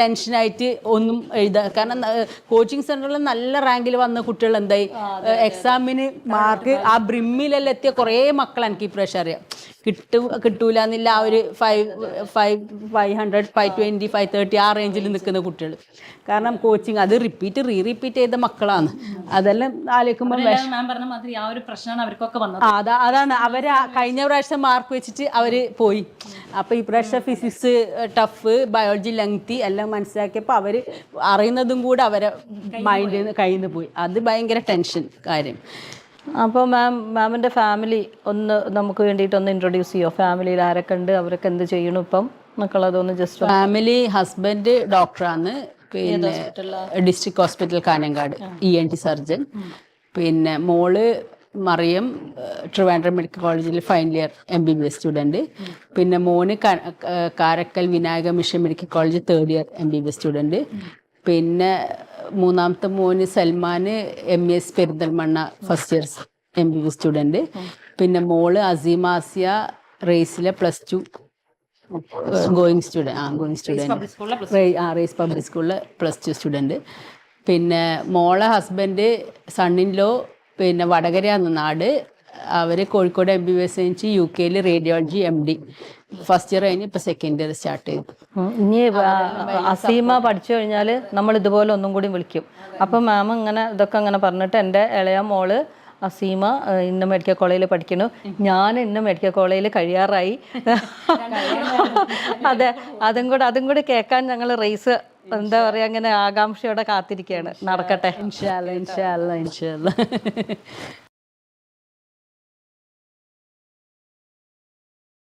ടെൻഷനായിട്ട് ഒന്നും എഴുതാൻ. കാരണം കോച്ചിങ് സെൻ്ററിൽ നല്ല റാങ്കിൽ വന്ന കുട്ടികൾ എന്തായി എക്സാമിന് മാർക്ക് ആ ബ്രിമ്മിലെല്ലാം എത്തിയ കുറേ മക്കൾ എനിക്ക് ഈ പ്രാവശ്യം അറിയാം. കിട്ടൂല എന്നില്ല, ആ ഒരു 500, 520, 530 ആ റേഞ്ചിൽ നിൽക്കുന്ന കുട്ടികൾ. കാരണം കോച്ചിങ് അത് റീറിപ്പീറ്റ് ചെയ്ത മക്കളാണ്. അതെല്ലാം ആലോചിക്കുമ്പോൾ അതാണ് അവർ കഴിഞ്ഞ പ്രാവശ്യം മാർക്ക് വെച്ചിട്ട് അവർ പോയി. അപ്പോൾ ഈ പ്രാവശ്യം ഫിസിക്സ് ടഫ്, ബയോളജി ലെങ്തി എല്ലാം മനസ്സിലാക്കിയപ്പോൾ അവർ അറിയുന്നതും കൂടെ അവരെ മൈൻഡിൽ നിന്ന് കയ്യിൽ നിന്ന് പോയി. അത് ഭയങ്കര ടെൻഷൻ കാര്യം. അപ്പോൾ മാമിൻ്റെ ഫാമിലി ഒന്ന് നമുക്ക് വേണ്ടിയിട്ടൊന്ന് ഇൻട്രൊഡ്യൂസ് ചെയ്യുമോ? ഫാമിലിയിൽ ആരൊക്കെ ഉണ്ട്, അവരൊക്കെ എന്ത് ചെയ്യണു ഇപ്പം മക്കളതൊന്ന് ജസ്റ്റ്. ഫാമിലി ഹസ്ബൻഡ് ഡോക്ടറാണ്, പിന്നെ district hospital Kanhangad ENT surgeon. പിന്നെ മോള് മറിയം ട്രിവാൻഡ്രം മെഡിക്കൽ കോളേജിൽ ഫൈനൽ ഇയർ MBBS സ്റ്റുഡൻറ്റ്. പിന്നെ മോന് Karaikal Vinayaka mission medical college 3rd year MBBS student. പിന്നെ മൂന്നാമത്തെ മോന് Salman MES Perinthalmanna first year MBBS student. പിന്നെ മോള് അസീമ ആസിയ റേസിലെ +2 ഗോയിങ് സ്റ്റുഡൻറ്റ് റേസ് പബ്ലിക് സ്കൂളിലെ +2 സ്റ്റുഡൻറ്റ്. പിന്നെ മോളെ ഹസ്ബൻഡ് സണ്ണിൻ ലോ പിന്നെ വടകരയാണ് നാട്, അവർ കോഴിക്കോട് MBBS കഴിഞ്ഞ് UK radiology MD first year കഴിഞ്ഞ് ഇപ്പോൾ സെക്കൻഡ് ഇയർ സ്റ്റാർട്ട് ചെയ്തു. ഇനി അസീമ പഠിച്ചു കഴിഞ്ഞാൽ നമ്മൾ ഇതുപോലെ ഒന്നും കൂടി വിളിക്കും. അപ്പം മാം ഇങ്ങനെ ഇതൊക്കെ അങ്ങനെ പറഞ്ഞിട്ട് എൻ്റെ ഇളയ മോള് അസീമ ഇന്ന മെഡിക്കൽ കോളേജിൽ പഠിക്കുന്നു, ഞാൻ ഇന്ന മെഡിക്കൽ കോളേജിൽ കഴിയാറായി. അതെ, അതും കൂടി കേൾക്കാൻ ഞങ്ങൾ റേസ് എന്താ പറയുക അങ്ങനെ ആകാംക്ഷയോടെ കാത്തിരിക്കുകയാണ്. നടക്കട്ടെ. ഇൻഷാ അല്ലാ.